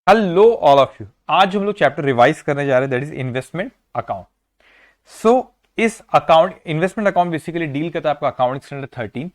Hello all of you. आज हम लोग चैप्टर रिवाइज करने जा रहे हैं, दैट इज इन्वेस्टमेंट अकाउंट। सो इस account investment account basically deal करता है आपका अकाउंटिंग स्टैंडर्ड 13।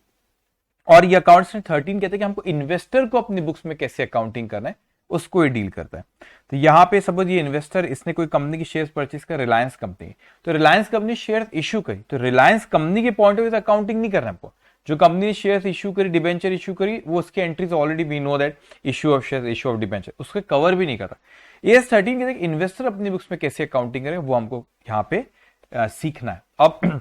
और ये अकाउंट स्टैंडर्ड 13 कहते हैं कि हमको इन्वेस्टर को अपनी बुक्स में कैसे अकाउंटिंग करना है, उसको ये डील करता है। तो यहाँ पे सपोज ये इन्वेस्टर, इसने कोई कंपनी की शेयर परचेज कर, रिलायंस कंपनी, तो रिलायंस कंपनी शेयर इशू करी, तो रिलायंस कंपनी के पॉइंट ऑफ व्यू से अकाउंटिंग नहीं करना है आपको। जो कंपनी ने शेयर इशू करी, डिबेंचर इशू करी, वो उसके entries already we know that issue of share, issue of debenture, उसके कवर भी नहीं करता। एस 13 कहते हैं इन्वेस्टर अपनी बुक्स में कैसे अकाउंटिंग करें, वो हमको यहाँ पे सीखना है। अब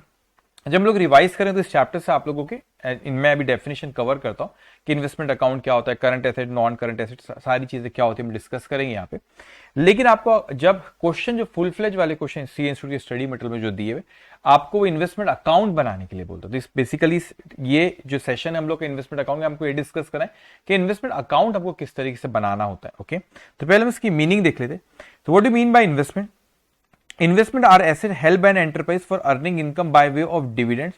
जब हम लोग रिवाइज करें तो इस चैप्टर से आप लोगों के इनमें अभी डेफिनेशन कवर करता हूं कि इन्वेस्टमेंट अकाउंट क्या होता है, current asset, non current asset, सारी चीजें क्या होती है हम डिस्कस करेंगे यहाँ पे। लेकिन आपको जब क्वेश्चन, जो फुल फ्लेज वाले क्वेश्चन सी इंस्टीट्यूट के स्टडी मटेरियल में जो दिए हुए, आपको इन्वेस्टमेंट अकाउंट बनाने के लिए बोलता है। तो बेसिकली ये जो सेशन है हम लोग का इन्वेस्टमेंट अकाउंट में, हमको ये डिस्कस करना है कि इन्वेस्टमेंट अकाउंट हमको किस तरीके से बनाना होता है। ओके, तो पहले हम इसकी मीनिंग देख लेते। तो what do mean by investment? Investment are assets held by an enterprise for earning income by way of dividends,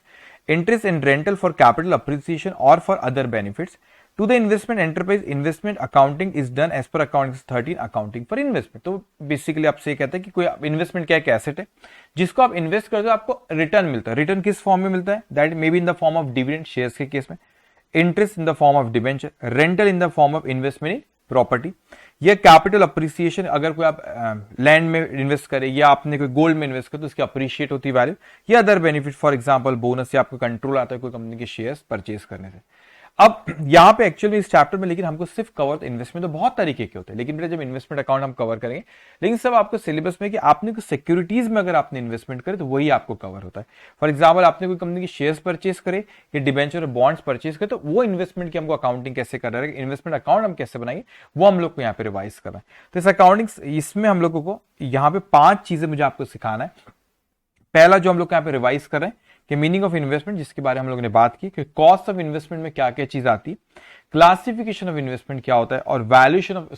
interest and rental for capital appreciation or for other benefits. To the investment enterprise, investment accounting is done as per Accounting 13 accounting for investment. तो basically आपसे कहते हैं कि कोई investment क्या, एक asset है जिसको आप इन्वेस्ट करते हो, आपको रिटर्न मिलता है। रिटर्न किस फॉर्म में मिलता है? That may be in the form of dividend, shares के केस में, interest in the form of debenture, rental in the form of investment in property, या कैपिटल अप्रिसिएशन, अगर कोई आप लैंड में इन्वेस्ट करें या आपने कोई गोल्ड में इन्वेस्ट करें तो उसकी अप्रिशिएट होती है वैल्यू, या other benefit, for example bonus, या आपको कंट्रोल आता है कोई कंपनी के शेयर्स परचेज करने से। अब यहाँ पे एक्चुअली इस चैप्टर में लेकिन हमको सिर्फ कवर, इन्वेस्टमेंट तो बहुत तरीके के होते हैं, लेकिन बेटा जब इन्वेस्टमेंट अकाउंट हम कवर करेंगे, लेकिन सब आपको सिलेबस में कि आपने कोई सिक्योरिटीज में अगर आपने इन्वेस्टमेंट करे तो वही आपको कवर होता है। फॉर एग्जाम्पल आपने कोई कंपनी के शेयर्स परचेज करे या डिबेंचर और बॉन्ड्स परचेज करे, तो वो इन्वेस्टमेंट की हमको अकाउंटिंग कैसे करना है, इन्वेस्टमेंट अकाउंट हम कैसे बनाएंगे, वो हम लोग को यहाँ पे रिवाइज करना है। तो इस अकाउंटिंग, इसमें हम लोगों को यहाँ पे 5 चीजें मुझे आपको सिखाना है। पहला जो हम लोग यहाँ पे रिवाइज कर रहे हैं कि मीनिंग ऑफ इन्वेस्टमेंट, जिसके बारे में हम लोगों ने बात की कि कॉस्ट ऑफ इन्वेस्टमेंट में क्या क्या चीज आती है, क्लासिफिकेशन ऑफ इन्वेस्टमेंट क्या होता है, और वैल्यूएशन ऑफ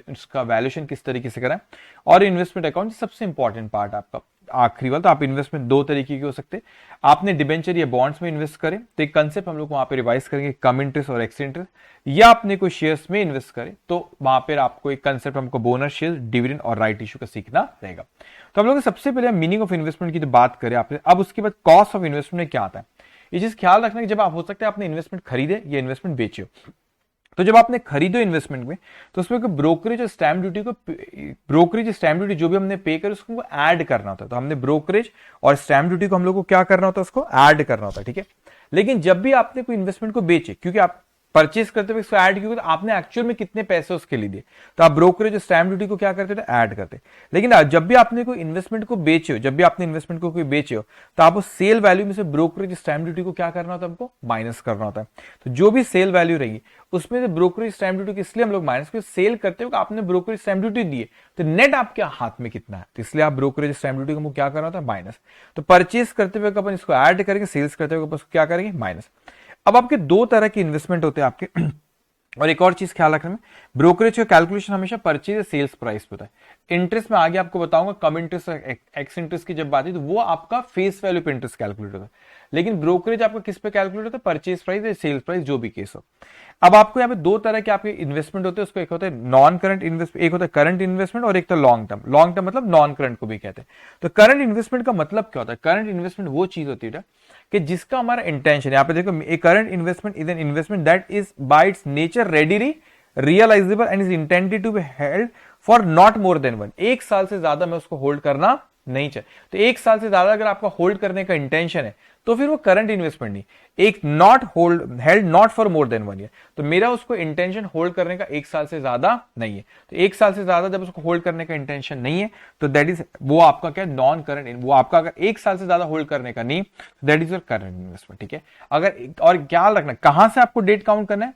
उसका वैल्यूएशन किस तरीके से करें, और इन्वेस्टमेंट अकाउंट सबसे इंपॉर्टेंट पार्ट आपका आखिरी वाला। तो आप इन्वेस्टमेंट 2 तरीके के हो सकते हैं, आपने डिबेंचर या बॉन्ड्स में इन्वेस्ट करें तो एक कंसेप्ट हम लोग वहां पे रिवाइज करेंगे, कम इंटरेस्ट और एक्स इंटरेस्ट, या आपने कोई शेयर्स में इन्वेस्ट करें तो वहां पर आपको एक कंसेप्ट, हमको बोनस शेयर, डिविडेंड और राइट इशू का सीखना रहेगा। तो हम लोग सबसे पहले मीनिंग ऑफ इन्वेस्टमेंट की जो बात करें आपने, अब उसके बाद कॉस्ट ऑफ इन्वेस्टमेंट में क्या आता है, ये चीज ख्याल रखना कि जब आप, हो सकता है आपने इन्वेस्टमेंट खरीदे या इन्वेस्टमेंट बेचे, तो जब आपने खरीदो इन्वेस्टमेंट में, तो उसमें ब्रोकरेज और स्टैम्प ड्यूटी को, ब्रोकरेज स्टैम्प ड्यूटी जो भी हमने पे कर उसको ऐड करना होता है। तो हमने ब्रोकरेज और स्टैम्प ड्यूटी को हम लोग को क्या करना होता है, उसको ऐड करना होता है, ठीक है। लेकिन जब भी आपने कोई इन्वेस्टमेंट को बेचे, क्योंकि आप परचेस करते हुए इसको ऐड क्योंकि तो आपने एक्चुअल में कितने पैसे उसके लिए दिए, तो आप ब्रोकरेज स्टैम्प ड्यूटी को क्या करते थे, ऐड करते। लेकिन जब भी आपने कोई इन्वेस्टमेंट को बेचे हो, जब भी आपने इन्वेस्टमेंट को कोई बेचे हो, तो आप उस सेल वैल्यू में से ब्रोकरेज स्टैम्प ड्यूटी को क्या करना होता है, हमको माइनस करना होता है। तो जो भी सेल वैल्यू रहेगी उसमें से ब्रोकरेज स्टैम्प ड्यूटी इसलिए हम लोग माइनस, क्योंकि सेल करते हुए आपने ब्रोकरेज स्टैम्प ड्यूटी दिए, तो नेट आपके हाथ में कितना है, तो इसलिए आप ब्रोकरेज स्टैम्प ड्यूटी को क्या करना होता है, माइनस। तो परचेस करते हुए अपन इसको ऐड करेंगे, सेल्स करते हुए अपन इसको क्या करेंगे, माइनस। अब आपके 2 तरह के इन्वेस्टमेंट होते हैं आपके और एक और चीज ख्याल रखने में, ब्रोकरेज का कैलकुलेशन हमेशा परचेज या सेल्स प्राइस पे होता है। इंटरेस्ट में आगे आपको बताऊंगा, कम इंटरेस्ट एक्स इंटरेस्ट की जब बात है तो वो आपका फेस वैल्यू पे इंटरेस्ट कैलकुलेट होता है, लेकिन ब्रोकरेज आपका किस पे कैलकुलेट होता है, परचेज प्राइस या सेल्स प्राइस, जो भी केस हो। अब आपको यहाँ पे 2 तरह के आपके इन्वेस्टमेंट होते हैं, उसको एक होता है नॉन करंट इन्वेस्टमेंट, एक होता है करंट इन्वेस्टमेंट, और एक तो लॉन्ग टर्म। लॉन्ग टर्म मतलब नॉन करंट को भी कहते हैं। तो करंट इन्वेस्टमेंट का मतलब क्या होता है? करंट इन्वेस्टमेंट वो चीज होती है कि जिसका हमारा इंटेंशन, यहाँ पे देखो, a current investment is an investment that is by its nature readily realisable and is intended to be held for not more than 1। 1 साल से ज्यादा मैं उसको होल्ड करना नहीं चाहिए। तो 1 साल से ज्यादा अगर आपका होल्ड करने का इंटेंशन है तो फिर वो करंट इन्वेस्टमेंट नहीं, एक not hold held not for more than 1 year. तो मेरा उसको इंटेंशन होल्ड करने का 1 साल से ज्यादा नहीं है। तो 1 साल से ज्यादा जब उसको होल्ड करने का इंटेंशन नहीं है तो दैट इज, वो आपका क्या, नॉन करंट। वो आपका अगर 1 साल से ज्यादा होल्ड करने का नहीं, that is your current investment, ठीक है। अगर, और क्या रखना, कहां से आपको डेट काउंट करना है,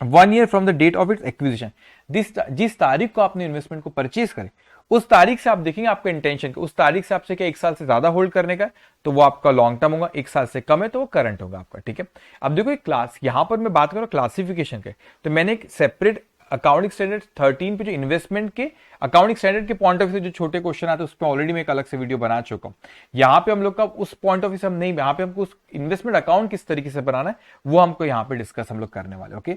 1 year from the date of its acquisition. जिस तारीख को आपने इन्वेस्टमेंट को परचेज करे उस तारीख से आप देखेंगे आपका इंटेंशन, उस तारीख से आपसे क्या 1 साल से ज्यादा होल्ड करने का, तो वो आपका लॉन्ग टर्म होगा। 1 साल से कम है तो वो करंट होगा आपका, ठीक है। अब देखो एक क्लास, यहां पर मैं बात करूं क्लासिफिकेशन के, तो मैंने एक सेपरेट अकाउंटिंग स्टैंडर्ड 13 पे जो इन्वेस्टमेंट के अकाउंटिंग स्टैंडर्ड के पॉइंट ऑफ व्यू से जो छोटे क्वेश्चन आते हैं उस पर ऑलरेडी मैं एक अलग से वीडियो बना चुका हूं। यहाँ पे हम लोग का उस पॉइंट ऑफ व्यू से हम नहीं, यहाँ पे हमको उस इन्वेस्टमेंट अकाउंट किस तरीके से बनाना है वो हमको यहाँ पे डिस्कस हम लोग करने वाले, ओके।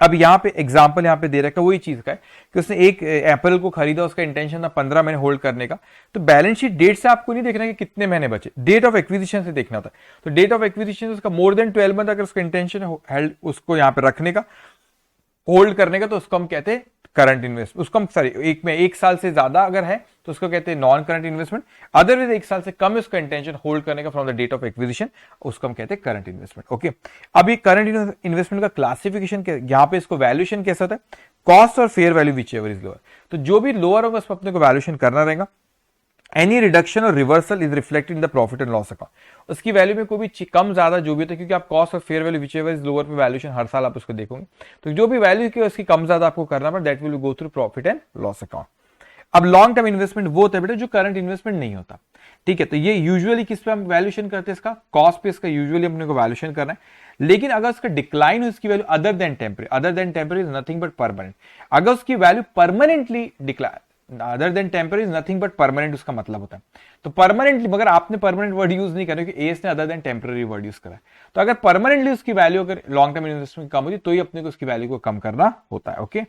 अब यहाँ पे एग्जाम्पल यहाँ पे दे रखा है वही चीज का है कि उसने एक अप्रैल को खरीदा, उसका इंटेंशन था 15 महीने होल्ड करने का। तो बैलेंस शीट डेट से आपको नहीं देखना कि कितने महीने बचे, डेट ऑफ एक्विजिशन से देखना था। तो डेट ऑफ एक्विजिशन उसका मोर देन 12 मंथ अगर उसका इंटेंशन है उसको यहाँ पे रखने का, होल्ड करने का, तो उसको हम कहते हैं करंट इन्वेस्टमेंट। उसको हम सॉरी एक साल से ज्यादा अगर है तो उसको कहते हैं नॉन करंट इन्वेस्टमेंट। अदरवाइज एक साल से कम है उसका इंटेंशन होल्ड करने का from the date of acquisition, उसको हम कहते हैं करंट इन्वेस्टमेंट। ओके, अब ये करंट इन्वेस्टमेंट का क्लासिफिकेशन यहाँ पे इसको वैल्यूएशन कैसा होता है, कॉस्ट और fair value which ever is lower. तो जो भी लोअर होगा उसको अपने को वैल्यूएशन करना रहेगा। एनी रिडक्शन और reversal is reflected in the profit and loss account. उसकी वैल्यू में कोई भी कम ज्यादा जो भी होता है, क्योंकि आप कॉस्ट और fair value whichever is lower पे वैल्यूएशन हर साल आप उसको देखोगे, तो जो भी वैल्यू की उसकी कम ज्यादा आपको करना पड़े, that will go through profit and loss account. अब लॉन्ग टर्म इन्वेस्टमेंट वो होता है बेटा जो करंट इन्वेस्टमेंट नहीं होता, ठीक है। तो ये यूजुअली किस पे हम वैल्यूएशन करते हैं, इसका कॉस्ट पे इसका यूजुअली अपने को वैल्यूएशन करना है। लेकिन अगर उसका डिक्लाइन हो इसकी value other than temporary is nothing but permanent. अगर उसकी value permanently decline, other than temporary is nothing but permanent उसका मतलब होता है। तो परमानेंटली, मगर आपने परमानेंट वर्ड यूज नहीं करा क्योंकि एएस ने other than temporary word use करा है। तो अगर परमानेंटली उसकी वैल्यू अगर लॉन्ग टर्म इन्वेस्टमेंट कम होती तो ही अपने को उसकी वैल्यू को कम करना होता है। ओके,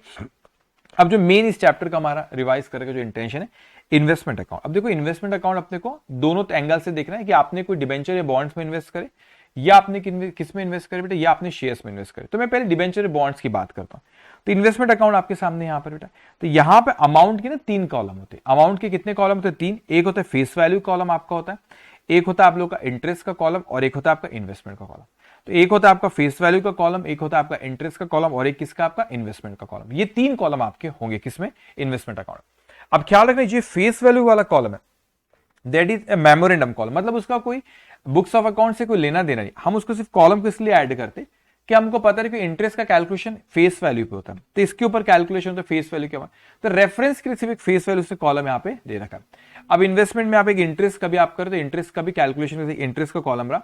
अब जो मेन इस चैप्टर का हमारा रिवाइज करके जो इंटेंशन है, इन्वेस्टमेंट अकाउंट। अब देखो इन्वेस्टमेंट अकाउंट अपने को दोनों एंगल से देखना है कि आपने कोई डिबेंचर या बॉन्ड्स में इन्वेस्ट करे, या आपने किस में इन्वेस्ट करे बेटा, या आपने शेयर्स में इन्वेस्ट करे। तो मैं पहले डिबेंचर बॉन्ड्स की बात करता हूं। तो इन्वेस्टमेंट अकाउंट आपके सामने यहाँ पर बेटा, तो यहाँ पे अमाउंट के ना 3 कॉलम होते हैं। अमाउंट के कितने कॉलम होते हैं? 3। एक होता है फेस वैल्यू कॉलम आपका होता है, एक होता है आप लोग का इंटरेस्ट का कॉलम, और एक होता है आपका इन्वेस्टमेंट का कॉलम। तो एक होता है आपका फेस वैल्यू का कॉलम, एक होता है आपका इंटरेस्ट का कॉलम, और एक किसका आपका इन्वेस्टमेंट का कॉलम। ये 3 कॉलम आपके होंगे किसमें, इन्वेस्टमेंट अकाउंट। अब ख्याल रखना ये फेस वैल्यू वाला कॉलम है, that is a memorandum column, मतलब उसका कोई बुक्स ऑफ अकाउंट से कोई लेना देना नहीं। हम उसको सिर्फ कॉलम को इसलिए ऐड करते कि हमको पता है कि इंटरेस्ट का कैलकुलेशन फेस वैल्यू पे होता है, तो इसके ऊपर कैलकुलेशन होता है फेस वैल्यू के बाद, तो रेफरेंस के लिए सिर्फ एक फेस वैल्यू से कॉलम यहाँ पे दे रखा है। अब इन्वेस्टमेंट में आप एक इंटरेस्ट कभी आप करते, इंटरेस्ट का भी कैलकुलेशन इंटरेस्ट का कॉलम रहा,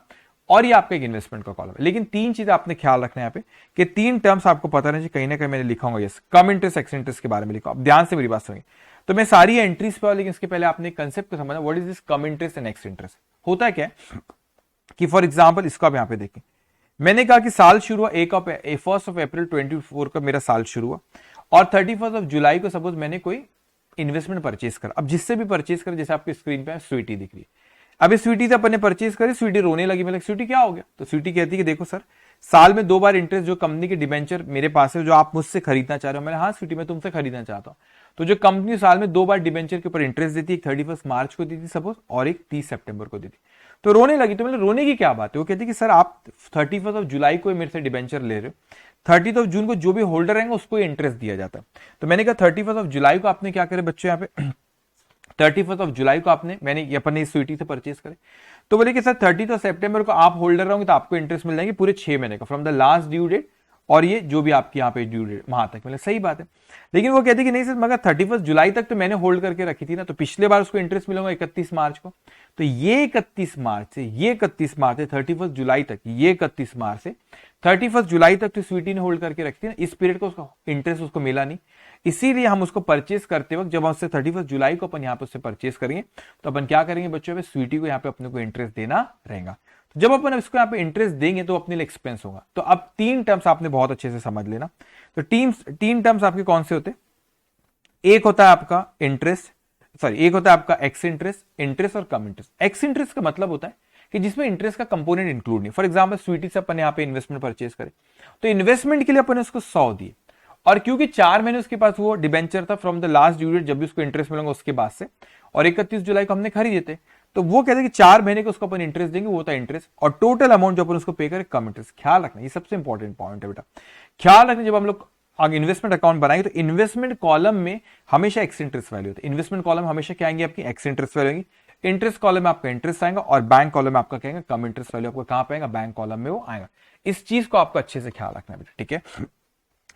और ये आपका एक इन्वेस्टमेंट का कॉलम है। लेकिन 3 चीजें आपने ख्याल रखना है यहाँ पे कि 3 टर्म्स आपको पता नहीं, कहीं ना कहीं मैंने लिखा होगा, यस, कम इंटरेस्ट एक्स इंटरेस्ट के बारे में लिखा। अब ध्यान से मेरी बात सुनिए। तो मैं सारी एंट्रीज पे, लेकिन इसके पहले आपने कंसेप्ट को समझना, what is this cum interest and x interest. होता है क्या कि फॉर एग्जांपल इसको आप यहाँ पे देखें, मैंने कहा कि साल शुरू हुआ 1 अप्रैल 24 का मेरा साल शुरू हुआ, और 31 जुलाई को सपोज मैंने कोई इन्वेस्टमेंट परचेज करा। अब जिससे भी परचेज करा, जैसे आपकी स्क्रीन पे स्वीटी दिख रही है, अब इस स्वीटी से अपन ने परचेज करी, स्वीटी रोने लगी, मतलब स्वीटी क्या हो गया? तो स्वीटी कहती है कि देखो सर, साल में 2 बार इंटरेस्ट जो कंपनी के डिबेंचर मेरे पास है, जो आप मुझसे खरीदना चाह रहे हो। मैंने हाँ स्वीटी मैं तुमसे खरीदना चाहता हूँ। तो जो कंपनी साल में 2 बार डिबेंचर के ऊपर इंटरेस्ट देती है, एक 31 मार्च को दी थी सपोज, और एक 30 सितंबर को दी थी। तो रोने लगी। तो मैंने रोने की क्या बात है? वो कहती कि सर आप 31 जुलाई को मेरे से डिबेंचर ले रहे हो, 30 जून को जो भी होल्डर रहेंगे उसको इंटरेस्ट दिया जाता है। तो मैंने कहा 31 जुलाई को आपने क्या करे बच्चों, यहाँ पे 31 जुलाई को आपने मैंने अपने स्वीटी से परचेज करे। तो बोले कि सर 30 सितंबर को आप होल्डर रहोगे तो आपको इंटरेस्ट मिल जाएंगे पूरे 6 महीने का, from the last due date, और ये जो भी आपकी यहाँ पे ड्यू डेट वहां तक मिले। सही बात है। लेकिन वो कहते कि नहीं सर, मगर 31 जुलाई तक तो मैंने होल्ड करके रखी थी ना, तो पिछले बार उसको इंटरेस्ट मिलेगा 31 मार्च को। तो ये 31 मार्च से ये 31 मार्च से 31 जुलाई तक, ये 31 मार्च से 31 जुलाई तक तो स्वीटी ने होल्ड करके रखी थी ना, इस पीरियड को उसका इंटरेस्ट उसको मिला नहीं। इसीलिए हम उसको परचेस करते वक्त, जब हम उससे 31 जुलाई को अपन यहाँ पे उससे परचेस करेंगे, तो अपन क्या करेंगे बच्चों, स्वीटी को यहाँ पे अपने को इंटरेस्ट देना रहेगा। तो जब अपन इसको यहाँ पे इंटरेस्ट देंगे तो अपने लिए एक्सपेंस होगा। तो अब 3 टर्म्स आपने बहुत अच्छे से समझ लेना। तो 3 टर्म्स आपके कौन से होते? एक होता है आपका इंटरेस्ट, एक होता है आपका एक्स इंटरेस्ट और कम इंटरेस्ट। एक्स इंटरेस्ट का मतलब होता है कि जिसमें इंटरेस्ट का कंपोनेंट इंक्लूड नहीं। फॉर एग्जांपल स्वीटी से अपन यहाँ पे इन्वेस्टमेंट परचेज करें, तो इन्वेस्टमेंट के लिए अपन उसको 100 दिए, और क्योंकि 4 महीने उसके पास वो डिबेंचर था from the last due date, जब भी उसको इंटरेस्ट मिलेगा उसके बाद से, और 31 जुलाई को हमने खरीदे थे, तो वो कहते हैं कि 4 महीने को उसको अपन इंटरेस्ट देंगे, वो होता है इंटरेस्ट, और टोटल अमाउंट जो अपन उसको पे करें कम इंटरेस्ट। ख्याल रखना, ये सबसे इंपॉर्टेंट पॉइंट है बेटा। ख्याल रखना, जब हम लोग आगे इन्वेस्टमेंट अकाउंट बनाएंगे तो इन्वेस्टमेंट कॉलम में हमेशा एक्स इंटरेस्ट वैल्यू होता है। इन्वेस्टमेंट कॉलम हमेशा क्या आएंगे आपकी एक्स इंटरेस्ट वैल्यू आएंगी, इंटरेस्ट कॉलम में आपका इंटरेस्ट आएगा, और बैंक कॉलम में आपका कहेंगे कम इंटरेस्ट वैल्यू आपको कहां पे आएगा, बैंक कॉलम में वो आएगा। इस चीज को आपको अच्छे से ख्याल रखना बेटा, ठीक है।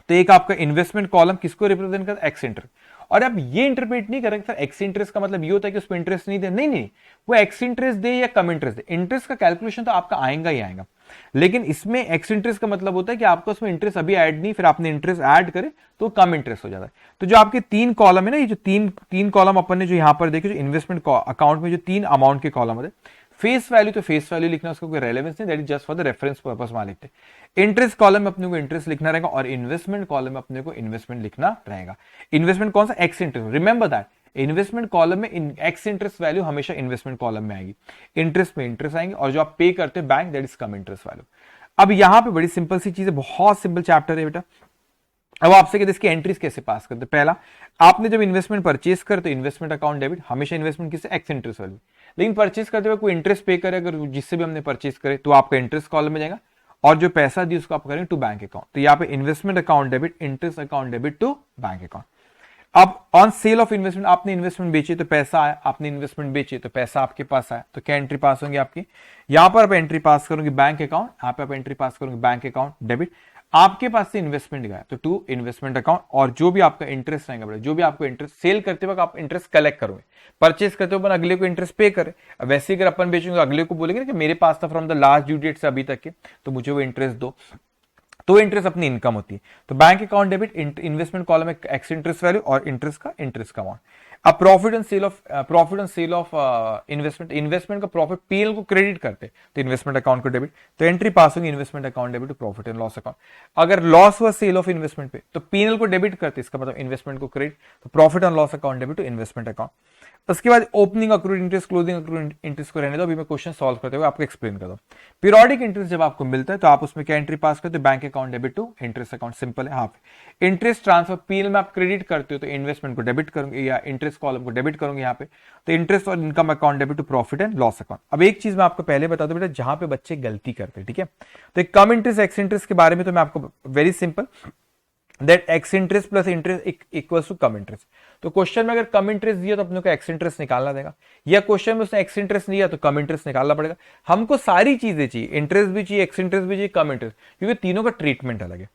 तो एक आपका इन्वेस्टमेंट कॉलम किसको रिप्रेजेंट करता है, एक्स इंटरेस्ट। और आप ये इंटरप्रेट नहीं करेंगे सर एक्स इंटरेस्ट का मतलब ये होता है कि उसको इंटरेस्ट नहीं दे, नहीं, वो एक्स इंटरेस्ट दे या कम इंटरेस्ट दे, इंटरेस्ट का कैलकुलेशन तो आपका आएगा ही आएगा। लेकिन इसमें एक्स इंटरेस्ट का मतलब होता है कि आपको उसमें इंटरेस्ट अभी ऐड नहीं, फिर आपने इंटरेस्ट ऐड करे तो कम इंटरेस्ट हो जाता है। तो जो आपके 3 कॉलम है ना, ये जो तीन कॉलम अपन ने जो यहां पर देखे, जो इन्वेस्टमेंट अकाउंट में जो 3 अमाउंट के कॉलम होते, फेस वैल्यू तो फेस वैल्यू लिखना, उसका कोई रेलेवेंस नहीं, that is just for the reference purpose मान लिखते। इंटरेस्ट कॉलम में अपने को इंटरेस्ट लिखना रहेगा और इन्वेस्टमेंट कॉलम में अपने को इन्वेस्टमेंट लिखना रहेगा। इन्वेस्टमेंट कौन सा? X interest, remember that investment column में एक्स इंटरेस्ट वैल्यू हमेशा इन्वेस्टमेंट कॉलम में आएगी, इंटरेस्ट में इंटरेस्ट आएंगे, और जो आप पे करते हैं bank, that is come interest value. अब यहां पे बड़ी सिंपल सी चीज है, बहुत सिंपल चैप्टर है बेटा। अब आपसे कहते हैं इसकी एंट्रीज कैसे पास करते हैं। पहला, आपने जब इन्वेस्टमेंट परचेस करते हो, इन्वेस्टमेंट अकाउंट डेबिट, हमेशा इन्वेस्टमेंट किससे? X interest value. लेकिन परचेस करते हुए कोई इंटरेस्ट पे करे अगर जिससे भी हमने परचेस करे, तो आपका इंटरेस्ट कॉलम में जाएगा, और जो पैसा दी उसको आप करेंगे टू बैंक अकाउंट। तो यहाँ पे investment account debit, interest account debit to bank account. अब ऑन सेल ऑफ इन्वेस्टमेंट, आपने इन्वेस्टमेंट बेची तो पैसा आया, आपने इन्वेस्टमेंट बेची तो पैसा आपके पास आया, तो क्या एंट्री पास होंगी आपकी? यहां पर आप एंट्री पास करोगे बैंक अकाउंट, यहां पे आप एंट्री पास करोगे बैंक अकाउंट डेबिट। आपके पास से इन्वेस्टमेंट गया तो टू इन्वेस्टमेंट अकाउंट, और जो भी आपका इंटरेस्ट रहेगा, जो भी आपको इंटरेस्ट, सेल करते वक्त आप इंटरेस्ट कलेक्ट करोगे, परचेस करते हो अपन अगले को इंटरेस्ट पे करे। वैसे अगर अपन बेचेंगे अगले को बोलेंगे कि मेरे पास था from the last due date से अभी तक के, तो मुझे वो इंटरेस्ट दो, तो इंटरेस्ट अपनी इनकम होती है। तो bank account debit, investment column में एक्स इंटरेस्ट वैल्यू और इंटरेस्ट का अमाउंट। अब profit on sale of investment, investment का प्रॉफिट पीएल को क्रेडिट करते, तो इन्वेस्टमेंट अकाउंट को डेबिट, तो एंट्री पास होगी investment account debit to profit and loss account. अगर लॉस हुआ सेल ऑफ इन्वेस्टमेंट पे, तो पीएल को डेबिट करते, इसका मतलब इन्वेस्टमेंट को क्रेडिट, तो profit and loss account debit to investment account. उसके बाद opening accrued interest, closing accrued interest को रहने दो, अभी मैं क्वेश्चन सॉल्व करते हुए आपको एक्सप्लेन कर दूं। पीरियोडिक इंटरेस्ट जब आपको मिलता है तो आप उसमें क्या एंट्री पास करते हो? Bank account debit to interest account, simple है। हाफ इंटरेस्ट ट्रांसफर, पीएल में आप क्रेडिट करते हो तो इन्वेस्टमेंट को डेबिट करोगे या इंटरेस्ट कॉलम को डेबिट करोगे यहाँ पे, तो इंटरेस्ट और income account debit to profit and loss account. अब एक चीज मैं आपको पहले बता दूं बेटा, जहां पे बच्चे गलती करते हैं, ठीक है, तो एक कम इंटरेस्ट एक्स इंटरेस्ट के बारे में तो मैं आपको very simple, that ex interest plus interest equals to cum interest. तो क्वेश्चन में अगर कम इंटरेस्ट दिया तो अपने को एक्स इंटरेस्ट निकालना देगा, या क्वेश्चन में उसने एक्स इंटरेस्ट दिया तो कम इंटरेस्ट निकालना पड़ेगा। हमको सारी चीजें चाहिए, इंटरेस्ट भी चाहिए, एक्स इंटरेस्ट भी चाहिए, कम इंटरेस्ट, क्योंकि तीनों का ट्रीटमेंट अलग है।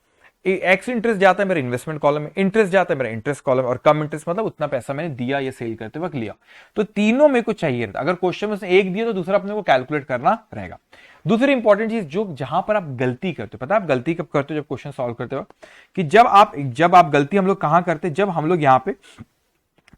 एक्स इंटरेस्ट जाता है मेरे इन्वेस्टमेंट कॉलम में, इंटरेस्ट जाता है मेरा इंटरेस्ट कॉलम, और कम इंटरेस्ट मतलब उतना पैसा मैंने दिया या सेल करते वक्त लिया, तो तीनों मेरे को चाहिए। अगर क्वेश्चन में से एक दिया तो दूसरा अपने को कैलकुलेट करना रहेगा। दूसरी इंपॉर्टेंट चीज, जो जहां पर आप गलती करते हो, पता है आप गलती कब करते हो? जब क्वेश्चन सॉल्व करते हो, कि जब आप गलती हम लोग कहां करते हैं? जब हम लोग यहाँ पे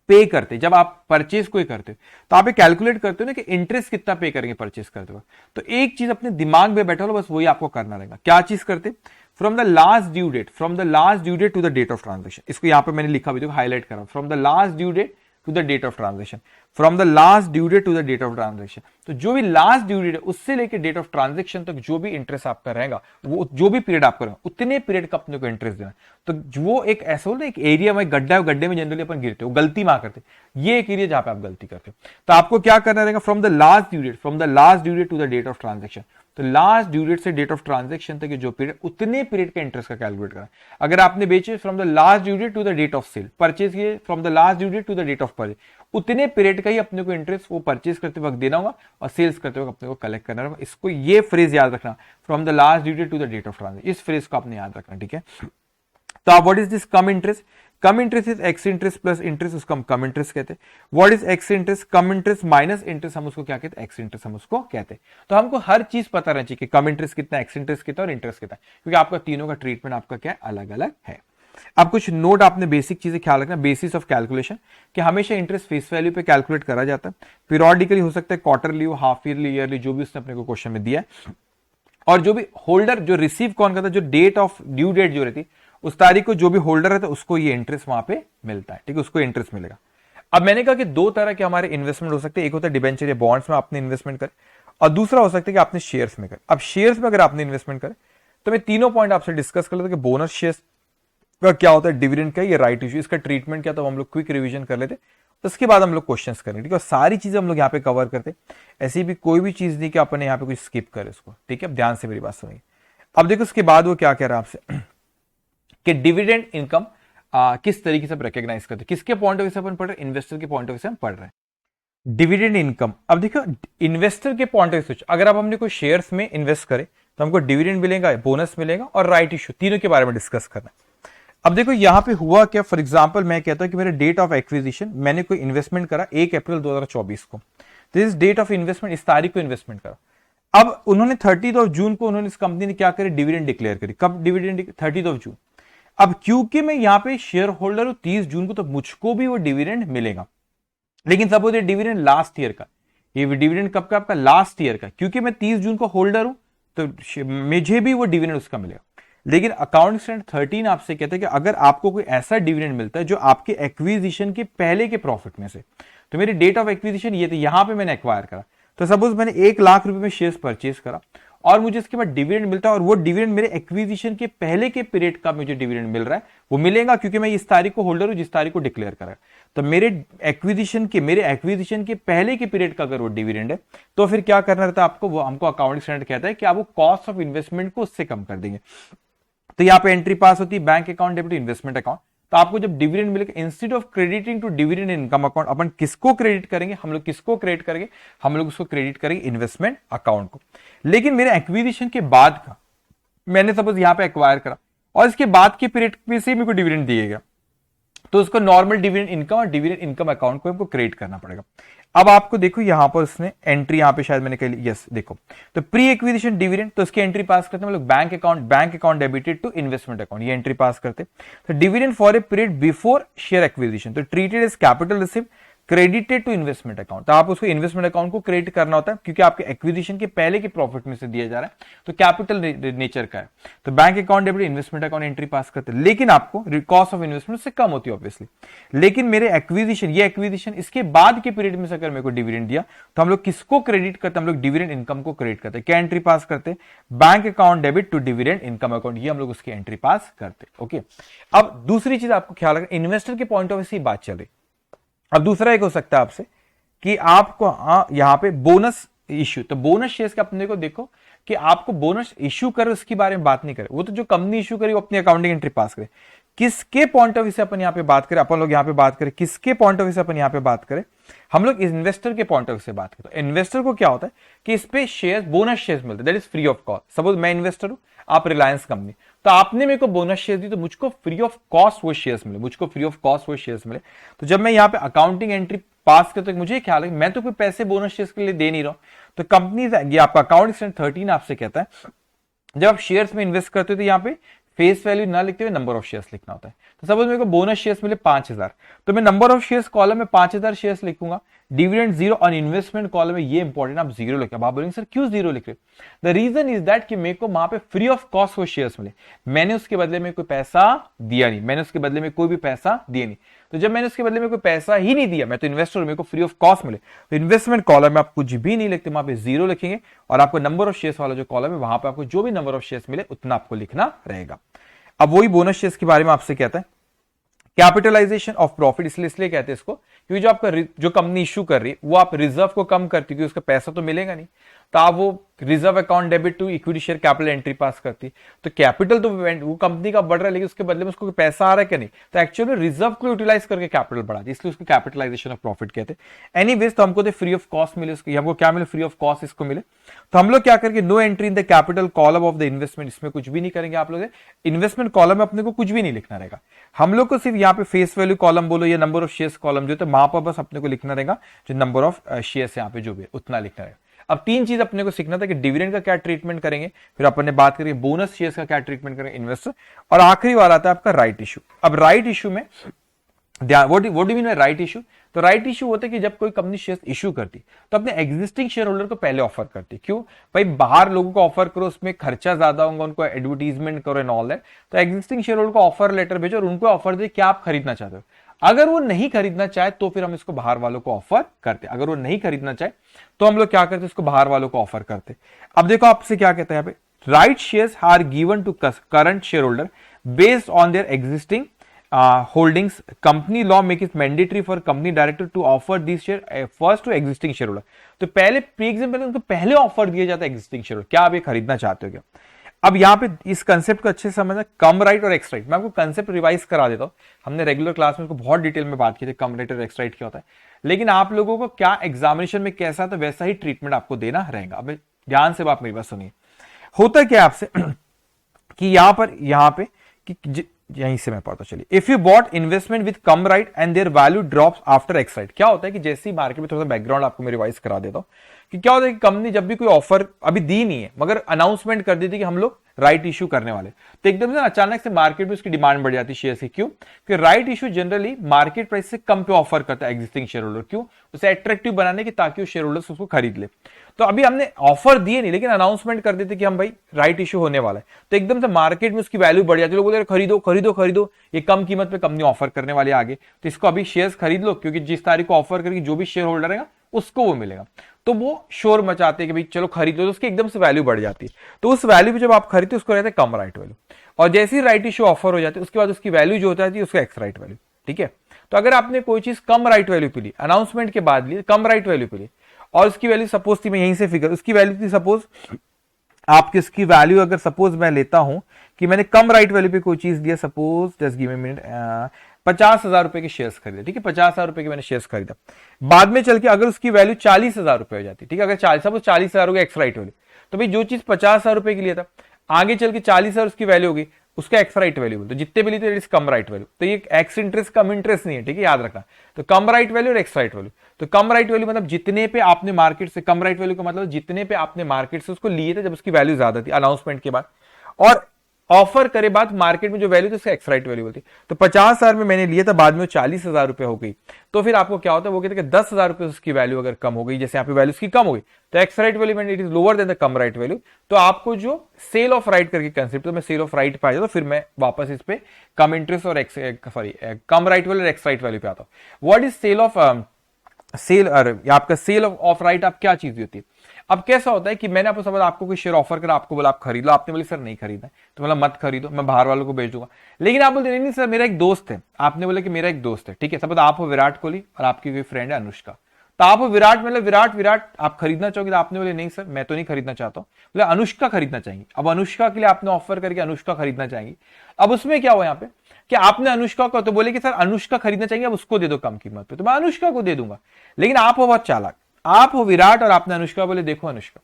करते, जब आप परचेज कोई करते हो तो आप कैलकुलेट करते हो ना कि इंटरेस्ट कितना पे करेंगे परचेज करते हो, तो एक चीज अपने दिमाग में बैठा लो, बस वही आपको करना रहेगा। क्या चीज करते? From the last due date to the date of transaction, इसको यहां पे मैंने लिखा भी, देखो हाईलाइट करा, from the last due date to the date of transaction, from the last due date to the date of transaction. तो जो भी लास्ट ड्यू डेट है उससे लेकर डेट ऑफ ट्रांजेक्शन तक जो भी इंटरेस्ट आपका रहेगा, वो जो भी पीरियड आपका रहेगा, उतने पीरियड का अपने को इंटरेस्ट देना। तो वो एक ऐसा हो ना, एक एरिया में गड्ढा, गड्ढे में जनरली अपन गिरते हो, गलती मां करते, ये एक एरिया जहां पे आप गलती करते हो। तो आपको क्या करना रहेगा? From the last due date to the date of transaction, तो लास्ट ड्यू डेट से डेट ऑफ ट्रांजेक्शन तक जो पीरियड, उतने पीरियड का इंटरेस्ट का कैलकुलेट करना। अगर आपने बेचे from the last due date to the date of sale, purchase किए from the last due date to the date of purchase, उतने पीरियड का ही अपने को इंटरेस्ट वो परचेज करते वक्त देना होगा और सेल्स करते वक्त अपने को कलेक्ट करना होगा। इसको ये फ्रेज याद रखना, from the last due date to the date of transaction, इस फ्रेज को आपने याद रखना, ठीक है। तो आप what is this cum interest? Cum interest is ex interest plus interest, उसको हम कम इंटरेस्ट कहते हैं। What is ex interest? Cum interest minus interest, हम उसको क्या कहते हैं? एक्स इंटरेस्ट हम उसको कहते हैं। तो हमको हर चीज पता रहना चाहिए कि कम इंटरेस्ट कितना, एक्स इंटरेस्ट कितना और इंटरेस्ट कितना, क्योंकि आपका तीनों का ट्रीटमेंट आपका क्या अलग अलग है। अब कुछ नोट, आपने बेसिक चीजें ख्याल रखना, बेसिस ऑफ कैलकुलेशन, कि हमेशा इंटरेस्ट फेस वैल्यू पे कैलकुलेट करा जाता है। पीरियोडिकली हो सकता है, क्वार्टरली हो, हाफ ईयरली, ईयरली, जो भी उसने अपने को क्वेश्चन में दिया है। और जो भी होल्डर, जो रिसीव कौन करता है, जो डेट ऑफ ड्यू डेट जो रहती है उस तारीख को जो भी होल्डर रहता है उसको ये इंटरेस्ट वहां पे मिलता है, ठीक है, उसको इंटरेस्ट मिलेगा। अब मैंने कहा कि दो तरह के हमारे इन्वेस्टमेंट हो सकते हैं, एक होता है डिबेंचर या बॉन्ड्स में आपने इन्वेस्टमेंट करें, और दूसरा हो सकता है कि आपने शेयर्स में करें। अब शेयर्स में अगर आपने इन्वेस्टमेंट करें तो मैं तीनों पॉइंट आपसे डिस्कस कर लेता हूं कि बोनस शेयर्स का क्या होता है, डिविडेंड का, ये राइट इश्यू, इसका ट्रीटमेंट क्या, तो हम लोग क्विक रिवीजन कर लेते, उसके बाद हम लोग क्वेश्चंस करेंगे, ठीक है। सारी चीजें हम लोग यहाँ पे कवर करते, ऐसी भी कोई भी चीज नहीं कि अपन यहाँ पे कुछ स्किप करे उसको, ठीक है। ध्यान से मेरी बात सुनिए। अब देखो उसके बाद वो क्या कह रहा है आपसे कि डिविडेंड इनकम किस तरीके से रिकॉग्नाइज करते हैं, किसके पॉइंट ऑफ व्यू से अपन पढ़ रहे हैं? इन्वेस्टर के पॉइंट ऑफ व्यू से हम पढ़ रहे हैं डिविडेंड इनकम। अब देखो इन्वेस्टर के पॉइंट ऑफ व्यू से अगर आप हमने कोई शेयर्स में इन्वेस्ट करें तो हमको डिविडेंड मिलेगा, बोनस मिलेगा और राइट इश्यू, तीनों के बारे में डिस्कस करना है। अब देखो यहाँ पे हुआ क्या, फॉर एग्जाम्पल मैं कहता हूं कि मेरे डेट ऑफ एक्विजिशन, मैंने कोई इन्वेस्टमेंट करा 1 अप्रैल 2024 को, दिस डेट ऑफ इन्वेस्टमेंट, इस तारीख को इन्वेस्टमेंट करा। अब उन्होंने 30 ऑफ जून को उन्होंने इस कंपनी ने क्या करी, डिविडेंड डिक्लेयर करी। कब डिविडेंड? 30 of June. अब क्योंकि मैं यहां पे शेयर होल्डर हूं 30 जून को, तो मुझको भी वो डिविडेंड मिलेगा, लेकिन सपोज ये डिविडेंड लास्ट ईयर का, ये डिविडेंड कब का? आपका लास्ट ईयर का, क्योंकि मैं 30 जून को होल्डर हूं तो मुझे भी वो डिविडेंड उसका मिलेगा। लेकिन अकाउंटिंग स्टैंडर्ड 13 आपसे कहते हैं कि अगर आपको कोई ऐसा डिविडेंड मिलता है जो आपके एक्विजिशन के पहले के प्रॉफिट में से, तो मेरी डेट ऑफ एक्विजिशन ये थी, यहां पे मैंने एक्वायर करा, तो सपोज मैंने 1 लाख रुपए में शेयर्स परचेज करा और मुझे इसके बाद डिविडेंड मिलता है, और वो डिविडेंड मेरे एक्विजिशन के पहले के पीरियड का मुझे डिविडेंड मिल रहा है, वो मिलेगा क्योंकि मैं इस तारीख को होल्डर हूं जिस तारीख को डिक्लेयर करा। तो मेरे एक्विजिशन के पहले के पीरियड का अगर वो डिविडेंड है तो फिर क्या करना रहता है आपको? वो हमको अकाउंटिंग स्टैंडर्ड कहता है कि आप वो कॉस्ट ऑफ इन्वेस्टमेंट को उससे कम कर देंगे। तो यहाँ पे एंट्री पास होती है bank account debit investment account. तो आपको जब डिविडेंड मिलेगा, instead of crediting to dividend income account, अपन किसको क्रेडिट करेंगे? हम लोग किसको क्रेडिट करेंगे? हम लोग उसको क्रेडिट करेंगे इन्वेस्टमेंट अकाउंट को। लेकिन मेरे एक्विजिशन के बाद का, मैंने सपोज यहाँ पे एक्वायर करा और इसके बाद के पीरियड में से मेरे को डिविडेंड दिएगा, तो उसको नॉर्मल डिविडेंड इनकम और डिविडेंड इनकम अकाउंट को हमको क्रिएट करना पड़ेगा। अब आपको देखो यहां पर उसने एंट्री, यहां पे शायद मैंने कह ली, यस देखो, तो प्री एक्विजिशन डिविडेंड, तो इसकी एंट्री पास करते हैं हम लोग bank account debited to investment account, ये एंट्री पास करते। तो dividend for a period before share acquisition, तो treated as capital receive credited to investment account, तो आप उसको इन्वेस्टमेंट अकाउंट को क्रेडिट करना होता है क्योंकि आपके एक्विजिशन के पहले के प्रॉफिट में से दिया जा रहा है, तो कैपिटल नेचर का है। तो bank account debit investment account entry पास करते हैं, लेकिन आपको कॉस्ट ऑफ इन्वेस्टमेंट से कम होती है ऑब्वियसली। लेकिन मेरे एक्विजिशन इसके बाद के पीरियड में से अगर मेरे को डिविडेंड दिया, तो हम लोग किसको क्रेडिट करते हैं? हम लोग डिविडेंड इनकम को क्रेडिट करते हैं। क्या एंट्री पास करते हैं? Bank account debit to dividend income account, ये हम लोग उसकी एंट्री पास करते हैं। ओके, अब दूसरी चीज आपको ख्याल रखना, इन्वेस्टर के पॉइंट ऑफ व्यू से बात चल रही। अब दूसरा एक हो सकता है आपसे कि आपको यहां पे बोनस इश्यू, तो बोनस शेयर्स का अपने को देखो कि आपको बोनस इश्यू करे उसके बारे में बात नहीं करे, वो तो जो कंपनी इश्यू करे वो अपनी अकाउंटिंग एंट्री पास करे। किसके पॉइंट ऑफ व्यू से अपन यहां पे बात करें? अपन लोग यहां पे बात करें किसके पॉइंट ऑफ व्यू से? अपन यहां पे बात करें, हम लोग इन्वेस्टर के पॉइंट ऑफ व्यू से बात करें। तो इन्वेस्टर को क्या होता है कि इस पे शेयर, बोनस शेयर्स मिलते हैं, that is free of cost. Suppose मैं इन्वेस्टर हूं, आप रिलायंस कंपनी, तो आपने मेरे को बोनस शेयर दी, तो मुझको फ्री ऑफ कॉस्ट वो शेयर्स मिले, तो जब मैं यहाँ पे अकाउंटिंग एंट्री पास करते तो मुझे ख्याल है मैं तो कोई पैसे बोनस शेयर्स के लिए दे नहीं रहा हूं। तो कंपनी, ये आपका अकाउंटिंग स्टैंडर्ड 13 आपसे कहता है जब आप शेयर्स में इन्वेस्ट करते हो तो यहाँ पे फेस वैल्यू ना लिखते हुए नंबर ऑफ शेयर्स लिखना होता है। तो सपोज मेरे को बोनस शेयर्स मिले 5000, तो मैं नंबर ऑफ शेयर्स कॉलम में 5000 शेयर्स लिखूंगा, डिविडेंड 0 और इन्वेस्टमेंट कॉलम में ये इंपॉर्टेंट आप 0 लिखे। आप बोलेंगे सर क्यों 0 लिख रहे? द रीजन इज दैट कि मेरे को वहां पे फ्री ऑफ कॉस्ट वो शेयर्स मिले, मैंने उसके बदले में कोई पैसा दिया नहीं, मैंने उसके बदले में कोई भी पैसा दिया नहीं। तो जब मैंने उसके बदले में कोई पैसा ही नहीं दिया, मैं तो इन्वेस्टर हूं, मेरे को फ्री ऑफ कॉस्ट मिले, तो इन्वेस्टमेंट कॉलम में आप कुछ भी नहीं लिखते, वहां पे 0 लिखेंगे और आपको नंबर ऑफ शेयर्स वाला जो कॉलम है वहां पे आपको जो भी नंबर ऑफ शेयर्स मिले उतना आपको लिखना रहेगा। अब वही बोनस शेयर्स के बारे में आपसे कहता है कैपिटलाइजेशन ऑफ प्रॉफिट, इसलिए कहते हैं इसको क्योंकि जो आपका जो कंपनी इश्यू कर रही है वो आप रिजर्व को कम करती है, क्योंकि उसका पैसा तो मिलेगा नहीं, तो आप वो reserve account debit to equity share capital entry पास करती। तो कैपिटल तो वो कंपनी का बढ़ रहा है, लेकिन उसके बदले में उसको पैसा आ रहा है क्या? नहीं। तो एक्चुअली रिजर्व को यूटिलाइज करके कैपिटल बढ़ाती है, इसलिए उसको कैपिटलाइजेशन ऑफ प्रॉफिट कहते हैं। एनीवेज, तो हमको फ्री ऑफ कॉस्ट मिले, हमको क्या मिले? फ्री ऑफ कॉस्ट इसको मिले। तो हम लोग क्या करेंगे? No entry in the capital column of the investment, इसमें कुछ भी नहीं करेंगे आप लोग। इन्वेस्टमेंट कॉलम में अपने को कुछ भी नहीं लिखना रहेगा, हम लोग को सिर्फ यहाँ पे फेस वैल्यू कॉलम बोलो या नंबर ऑफ शेयर्स कॉलम जो, तो वहां पर बस अपने को लिखना रहेगा जो नंबर ऑफ शेयर्स यहाँ पे जो भी उतना लिखना रहेगा। अब 3 चीज अपने को सीखना था कि डिविडेंड का क्या ट्रीटमेंट करेंगे, फिर अपन ने बात करेंगे बोनस शेयर्स का क्या ट्रीटमेंट करेंगे इन्वेस्टर, और आखिरी वाला आता है आपका राइट इशू। अब राइट इशू में what do mean by right issue? तो राइट इशू होता है कि जब कोई कंपनी शेयर इशू करती तो अपने एग्जिस्टिंग शेयर होल्डर को पहले ऑफर करती। क्यों भाई? बाहर लोगों को ऑफर करो, उसमें खर्चा ज्यादा होगा, उनको एडवर्टीजमेंट करो एंड ऑल दैट। तो एग्जिस्टिंग शेयर होल्डर को ऑफर लेटर भेजो और उनको ऑफर दे क्या आप खरीदना चाहते हो। अगर वो नहीं खरीदना चाहे तो फिर हम इसको बाहर वालों को ऑफर करते। अगर वो नहीं खरीदना चाहे तो हम लोग क्या करते? इसको बाहर वालों को ऑफर करते। अब देखो आपसे क्या कहता है यहाँ पे, right shares are given to current share holder based on their existing holdings. Company law make it mandatory for company director to offer these share first to existing shareholder. तो पहले प्री एग्जाम्पल उनको पहले offer दिया जाता है existing share holder, क्या आप ये खरीदना चाहते हो क्या? अब यहाँ पे इस कंसेप्ट को अच्छे से समझना, कम राइट और एक्स राइट। मैं आपको कंसेप्ट रिवाइज करा देता हूँ, हमने रेगुलर क्लास में इसको बहुत डिटेल में बात की थी कम राइट और एक्स राइट क्या होता है, लेकिन आप लोगों को क्या एग्जामिनेशन में कैसा था वैसा ही ट्रीटमेंट आपको देना रहेगा। अब ध्यान से बात मेरी बात सुनिए। होता क्या आपसे कि यहाँ पे कि यहीं से मैं पढ़ता चलिए, if you bought investment with come right and their value drops after x right. क्या होता है कि जैसे ही मार्केट में, थोड़ा सा बैकग्राउंड आपको मैं रिवाइज करा देता हूं कि क्या होता है कि कंपनी जब भी कोई ऑफर अभी दी नहीं है मगर अनाउंसमेंट कर दी थी कि हम लोग राइट इशू करने वाले, तो एकदम से अचानक से मार्केट में उसकी डिमांड बढ़ जाती है शेयर की। क्यों? कि right issue generally market price से कम पे ऑफर करता है एग्जिस्टिंग शेयर होल्डर। क्यों? उसे अट्रैक्टिव बनाने की, ताकि वो शेयर होल्डर्स उसको खरीद ले। तो अभी हमने ऑफर दिए नहीं, लेकिन अनाउंसमेंट कर देते कि हम भाई राइट इशू होने वाला है, तो एकदम से मार्केट में उसकी वैल्यू बढ़ जाती है। लोग बोलते हैं खरीदो खरीदो खरीदो, ये कम कीमत पे कंपनी ऑफर करने वाली है आगे, तो इसको अभी शेयर्स खरीद लो, क्योंकि जिस तारीख को ऑफर करेगी जो भी शेयर होल्डर है उसको वो मिलेगा। तो वो शोर मचाते हैं कि भाई चलो खरीद लो, तो उसकी एकदम से वैल्यू बढ़ जाती है। तो उस वैल्यू पे जब आप खरीदते उसको रहते हैं कम राइट वैल्यू, और जैसे ही राइट इशू ऑफर हो जाती है उसके बाद उसकी वैल्यू जो होता है उसका एक्स राइट वैल्यू। ठीक है, तो अगर आपने कोई चीज कम राइट वैल्यू पे ली, अनाउंसमेंट के बाद ली, कम राइट वैल्यू पे ली, और उसकी वैल्यू सपोज थी, मैं यहीं से फिगर, उसकी वैल्यू थी सपोज आपकी, इसकी वैल्यू अगर सपोज मैं लेता हूं कि मैंने कम राइट वैल्यू पे कोई चीज दिया, suppose just give me minute, 50,000 रुपए के शेयर्स खरीदे। ठीक है, 50,000 रुपए के मैंने शेयर्स खरीदा, बाद में चल के अगर उसकी वैल्यू 40,000 रुपए हो जाती, ठीक है, अगर 40,000 हो गया एक्स राइट वैल्यू, तो भाई जो चीज 50,000 रुपए की लिया था, आगे चल के 40,000 उसकी वैल्यू होगी, उसका एक्स राइट वैल्यू बोलते, जितने भी लिए थे कम राइट वैल्यू। तो ये एक्स इंटरेस्ट कम इंटरेस्ट नहीं है, ठीक है, याद रखना। तो कम राइट वैल्यू और एक्स राइट वैल्यू, तो कम राइट वैल्यू मतलब जितने पे आपने मार्केट से, कम राइट वैल्यू का मतलब जितने पे आपने मार्केट से उसको लिए थे जब उसकी वैल्यू ज्यादा थी अनाउंसमेंट के बाद, और ऑफर करे बाद मार्केट में जो वैल्यू थी उसका एक्स राइट वैल्यू बोलती। तो 50,000 में मैंने लिया था, बाद में 40,000 रुपए हो गई, तो फिर आपको क्या होता है, वो कहते हैं कि 10,000 रुपए उसकी वैल्यू अगर कम हो गई, जैसे यहाँ पे वैल्यू उसकी कम हो गई, तो x right value it is lower than the cum right value, तो आपको जो सेल ऑफ राइट करके कंसेप्ट, तो मैं सेल ऑफ राइट पे आ जाता, फिर मैं वापस इस पे कम इंटरेस्ट और कम राइट वैल्यू और एक्स राइट वैल्यू पे आता हूँ। What is sale of sale, आपका सेल ऑफ राइट आप क्या चीज होती है? अब कैसा होता है कि मैंने आपको समझ, आपको कोई शेयर ऑफर करा, आपको बोला आप खरीद लो, आपने बोले सर नहीं खरीदना है, तो बोला मत खरीदो, मैं बाहर वालों को बेच दूंगा। लेकिन आप बोलते नहीं सर मेरा एक दोस्त है, आपने बोला कि मेरा एक दोस्त है, ठीक है, समझ आप हो विराट कोहली और आपकी कोई फ्रेंड है अनुष्का, तो आप विराट मतलब विराट आप खरीदना चाहोगे, तो आपने बोले नहीं सर मैं तो नहीं खरीदना चाहता हूँ, बोले अनुष्का खरीदना चाहिए। अब अनुष्का के लिए आपने ऑफर करके अनुष्का खरीदना चाहिए। अब उसमें क्या हुआ यहाँ पे कि आपने अनुष्का को तो बोले कि सर अनुष्का खरीदना चाहिए, अब उसको दे दो कम कीमत पे, तो मैं अनुष्का को दे दूंगा। लेकिन आप हो बहुत चालाक, आप हो विराट और आपने अनुष्का बोले देखो अनुष्का,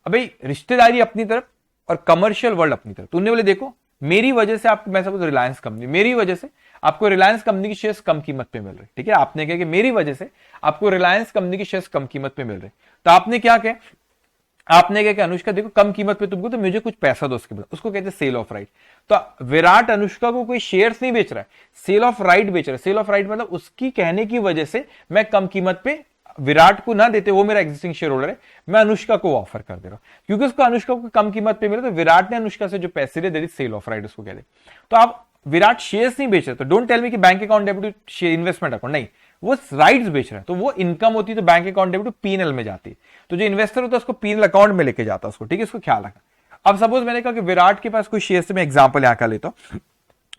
अबे रिश्तेदारी अपनी तरफ और कमर्शियल वर्ल्ड अपनी तरफ, तुमने बोले देखो मेरी वजह से आपको, मैं समझ रिलायंस कंपनी, मेरी वजह से आपको रिलायंस कंपनी की शेयर्स कम कीमत पे मिल रहे, ठीक है, आपने कहा कि मेरी वजह से आपको रिलायंस कंपनी की शेयर्स कम कीमत पे मिल रहे, तो आपने क्या कहा, आपने क्या कि अनुष्का देखो कम कीमत पे तुमको, तो मुझे कुछ पैसा दो उसके बाद, उसको कहते हैं सेल ऑफ राइट। तो विराट अनुष्का को कोई शेयर्स नहीं बेच रहा है, सेल ऑफ राइट बेच रहा है। सेल ऑफ राइट मतलब उसकी कहने की वजह से मैं कम कीमत पे विराट को ना देते, वो मेरा एग्जिस्टिंग शेयर होल्डर है, मैं अनुष्का को ऑफर कर दे रहा हूं, क्योंकि उसको अनुष्का को कम कीमत पे मिला, तो विराट ने अनुष्का से जो पैसे ले, that is sale of right उसको कहते। तो आप विराट शेयर्स नहीं बेच रहे, तो डोंट टेल मी कि bank account debit to investment account, नहीं, वो राइट्स बेच रहा है, तो वो इनकम होती है, तो bank account debit to PNL में जाती है, तो जो इन्वेस्टर होता है उसको पीएनएल अकाउंट में लेके जाता है उसको, ठीक है, इसको ख्याल रखना। अब सपोज मैंने कहा कि विराट के पास कोई शेयर से, मैं एग्जांपल यहां का लेता हूं,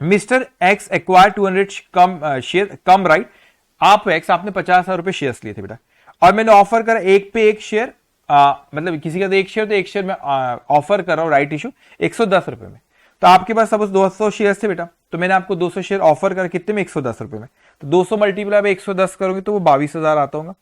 मिस्टर एक्स एक्वायर 200 कम शेयर कम राइट, आप एक्स आपने 50,000 रुपए शेयर्स लिए थे बेटा, और मैंने ऑफर करा एक पे एक शेयर, मतलब किसी का तो एक शेयर, तो एक शेयर में ऑफर कर रहा हूं राइट इशू 110 रुपए में, तो आपके पास सपोज 200 शेयर थे बेटा, तो मैंने आपको 200 शेयर ऑफर करा कितने में, 110 रुपए में, तो 200 मल्टीप्लाई बाय 110 करोगे तो वो 22,000 आता होगा।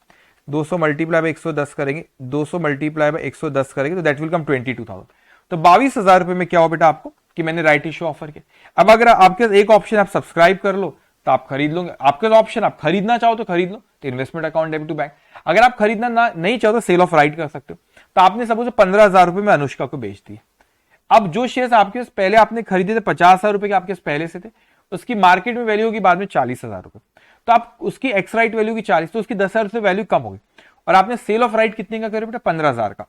200 मल्टीप्लाई बाय 110 करेंगे, 200 मल्टीप्लाई बाय 110 करेंगे तो दैट विल कम 22,000। तो 22,000 रुपए में क्या हो बेटा आपको कि मैंने राइट इशू ऑफर किया। अब अगर आपके एक ऑप्शन आप सब्सक्राइब कर लो तो आप खरीद लोगे, आपके ऑप्शन आप खरीदना चाहो तो खरीद लो, तो investment account debit to bank. अगर आप खरीदना नहीं चाहो तो सेल ऑफ राइट कर सकते हो। तो आपने सपोज 15,000 रुपए में अनुष्का को बेच दिए। अब जो शेयर्स आपके पास पहले आपने खरीदे थे 50,000 रुपए के आपके पहले से थे, उसकी मार्केट में वैल्यू होगी बाद में 40,000 रुपए, तो आप उसकी एक्स राइट वैल्यू की 40, तो उसकी 10,000 से वैल्यू कम होगी, और आपने सेल ऑफ राइट कितने का करे बेटा 15,000 का।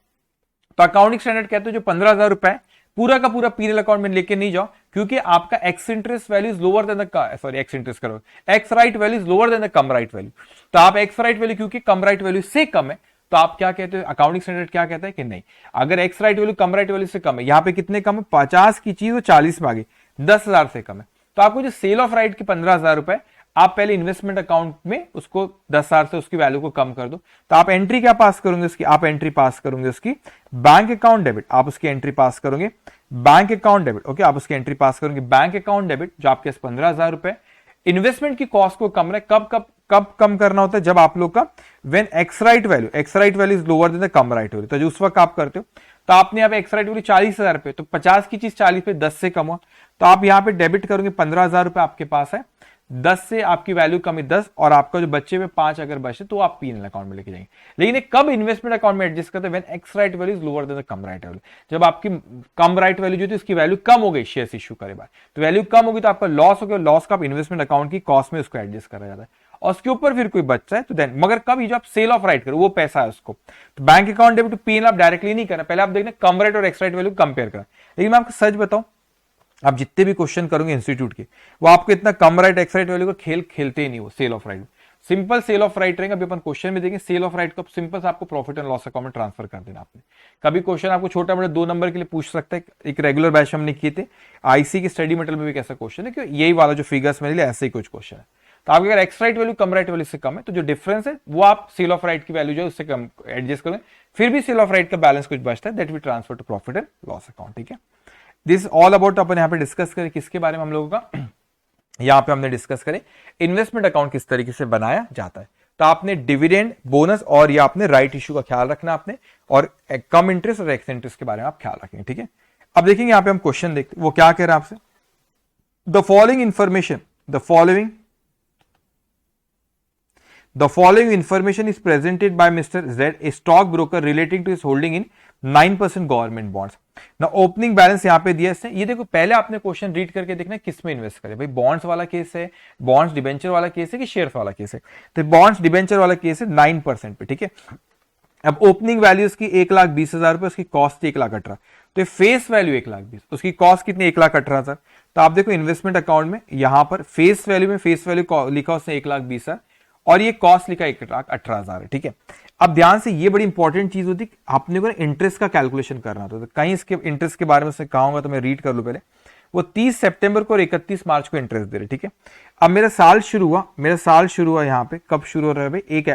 तो अकाउंटिंग स्टैंडर्ड कहते हैं जो 15,000 रुपए पूरा का पूरा पीएनएल अकाउंट में लेके नहीं जाओ, क्योंकि आपका ex interest value is lower than the, sorry ex interest करो, ex right value is lower than the cum right value. तो आप एक्स राइट वैल्यू क्योंकि कम राइट वैल्यू से कम है, तो आप क्या कहते हो, अकाउंटिंग स्टैंडर्ड क्या कहता है कि नहीं, अगर ex right value cum right value से कम है, यहां पे कितने कम है, 50 की चीज वो 40 में आ गई, 10,000 से कम है, तो आपको जो सेल ऑफ राइट की 15,000 रुपए, आप पहले इन्वेस्टमेंट अकाउंट में उसको 10,000 से उसकी वैल्यू को कम कर दो। तो आप एंट्री क्या पास करोगे उसकी, आप एंट्री पास करोगे उसकी बैंक अकाउंट डेबिट, आप उसकी एंट्री पास करोगे बैंक अकाउंट डेबिट, ओके, आप उसकी एंट्री पास करोगे बैंक अकाउंट डेबिट, जो आपके 15,000 रुपए इन्वेस्टमेंट की कॉस्ट को कम रहे। कब कम करना होता है, जब आप लोग का when x right value is lower than the cum right value, तो जो उस वक्त आप करते हो, तो आपने यहाँ पे एक्स राइट वैल्यू 40,000 रुपए, तो 50 की चीज 40 पे 10 से कम हो, तो आप यहाँ पे डेबिट करोगे 15,000 रुपए आपके पास है, 10 से आपकी वैल्यू कम है 10 और आपका जो बच्चे में 5 अगर बचे तो आप P&L अकाउंट में लेके जाएंगे। लेकिन कब इन्वेस्टमेंट अकाउंट में एडजस्ट करते हैं, when x right value is lower than the cum right value. जब आपकी कम राइट वैल्यू जो थी उसकी वैल्यू कम हो गई शेयर्स इश्यू करे बाद, तो वैल्यू कम होगी तो आपका लॉस हो गया, लॉस का आप इन्वेस्टमेंट अकाउंट की कॉस्ट में उसको एडजस्ट करा जाता है और उसके ऊपर फिर कोई बच्चा है तो देन, मगर कब ये जो आप सेल ऑफ राइट करो वो पैसा है उसको, तो bank account debit to P&L आप डायरेक्टली नहीं करना, पहले आप देखना कम राइट और एक्स राइट वैल्यू कंपेयर करा। लेकिन मैं आपको सच बताऊं, आप जितने भी क्वेश्चन करोगे इंस्टीट्यूट के, वो आपको इतना cum right ex right value का खेल खेलते ही नहीं, वो sale of right simple sale of right रहेगा। अभी अपन क्वेश्चन में देखेंगे सेल ऑफ राइट को सिंपल से आपको प्रॉफिट एंड लॉस अकाउंट में ट्रांसफर कर देना आपने। कभी क्वेश्चन आपको छोटा बड़ा 2 नंबर के लिए पूछ सकता है, एक रेगुलर बैच हमने किए थे, आईसी की स्टडी मटेरियल में भी कैसा क्वेश्चन है कि यही वाला जो फिगर्स मेरे लिए ऐसे ही कुछ क्वेश्चन है। तो आपके अगर ex right value cum right value से कम है तो जो डिफरेंस है वो आप सेल ऑफ राइट की वैल्यू जो है उससे कम एडजस्ट करेंगे, फिर भी सेल ऑफ राइट का बैलेंस कुछ बचता है, that we transfer to profit and loss account. ठीक है, दिस ऑल अबाउट अपन यहाँ पे डिस्कस करें किसके बारे में हम लोगों का, यहाँ पे हमने डिस्कस करें इन्वेस्टमेंट अकाउंट किस तरीके से बनाया जाता है। तो आपने डिविडेंड, बोनस और या आपने राइट इश्यू का ख्याल रखना आपने, और कम इंटरेस्ट और एक्स इंटरेस्ट के बारे में आप ख्याल रखेंगे। ठीक है, अब देखेंगे यहाँ पे हम क्वेश्चन देखते हैं वो क्या कह रहा है आपसे। The following information is presented by Mr. Z, a stock broker relating to his holding in 9% government bonds. ना ओपनिंग बैलेंस यहाँ पे दिया इसने, ये देखो पहले आपने क्वेश्चन रीड करके देखना किस में इन्वेस्ट करें, भाई बॉन्ड्स वाला केस है, बॉन्ड्स डिबेंचर वाला केस है कि शेयर्स वाला केस है, तो बॉन्ड्स डिबेंचर वाला केस है 9% पे। ठीक है, अब ओपनिंग वैल्यू उसकी 1,20,000 रुपए, उसकी कॉस्ट 1,18,000, तो फेस वैल्यू 1,20,000, उसकी कॉस्ट कितनी 1,18,000। तो आप देखो इन्वेस्टमेंट अकाउंट में यहाँ पर फेस वैल्यू लिखा उसने 1,20,000 और ये कॉस्ट लिखा 1,18,000 है। ठीक है, अब ध्यान से ये बड़ी इंपॉर्टेंट चीज होती है, आपने को इंटरेस्ट का कैलकुलेशन करना था, तो कहीं इसके इंटरेस्ट के बारे में से कहा होगा तो मैं रीड कर लू पहले। वो 30 सितंबर को और 31 मार्च को इंटरेस्ट दे रहे। ठीक है, अब मेरा साल शुरू हुआ यहाँ पे कब शुरू हो रहा है भाई, एक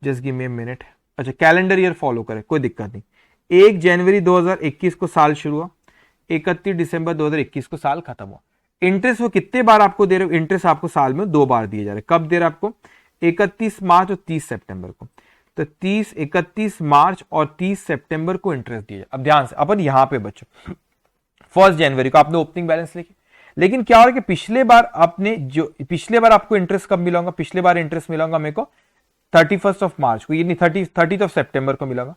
just give me a minute, अच्छा कैलेंडर ईयर फॉलो करे कोई दिक्कत नहीं, 1 जनवरी 2021 को साल शुरू हुआ, 31 दिसंबर 2021 को साल खत्म हुआ। इंटरेस्ट वो कितने बार आपको दे रहे हो, इंटरेस्ट आपको साल में 2 बार दिए जा रहे हैं। कब दे रहे आपको, 31 मार्च और 30 सितंबर को, तो 31 मार्च और 30 सितंबर को इंटरेस्ट दिया जाए। अब ध्यान से अपन यहाँ पे बच्चों 1 जनवरी को आपने ओपनिंग बैलेंस लिखे, लेकिन क्या हो रहा है कि पिछले बार आपको इंटरेस्ट कब मिला होगा, पिछले बार इंटरेस्ट मिला होगा मेरे को 31 मार्च को, यानी 30 सितंबर को मिला।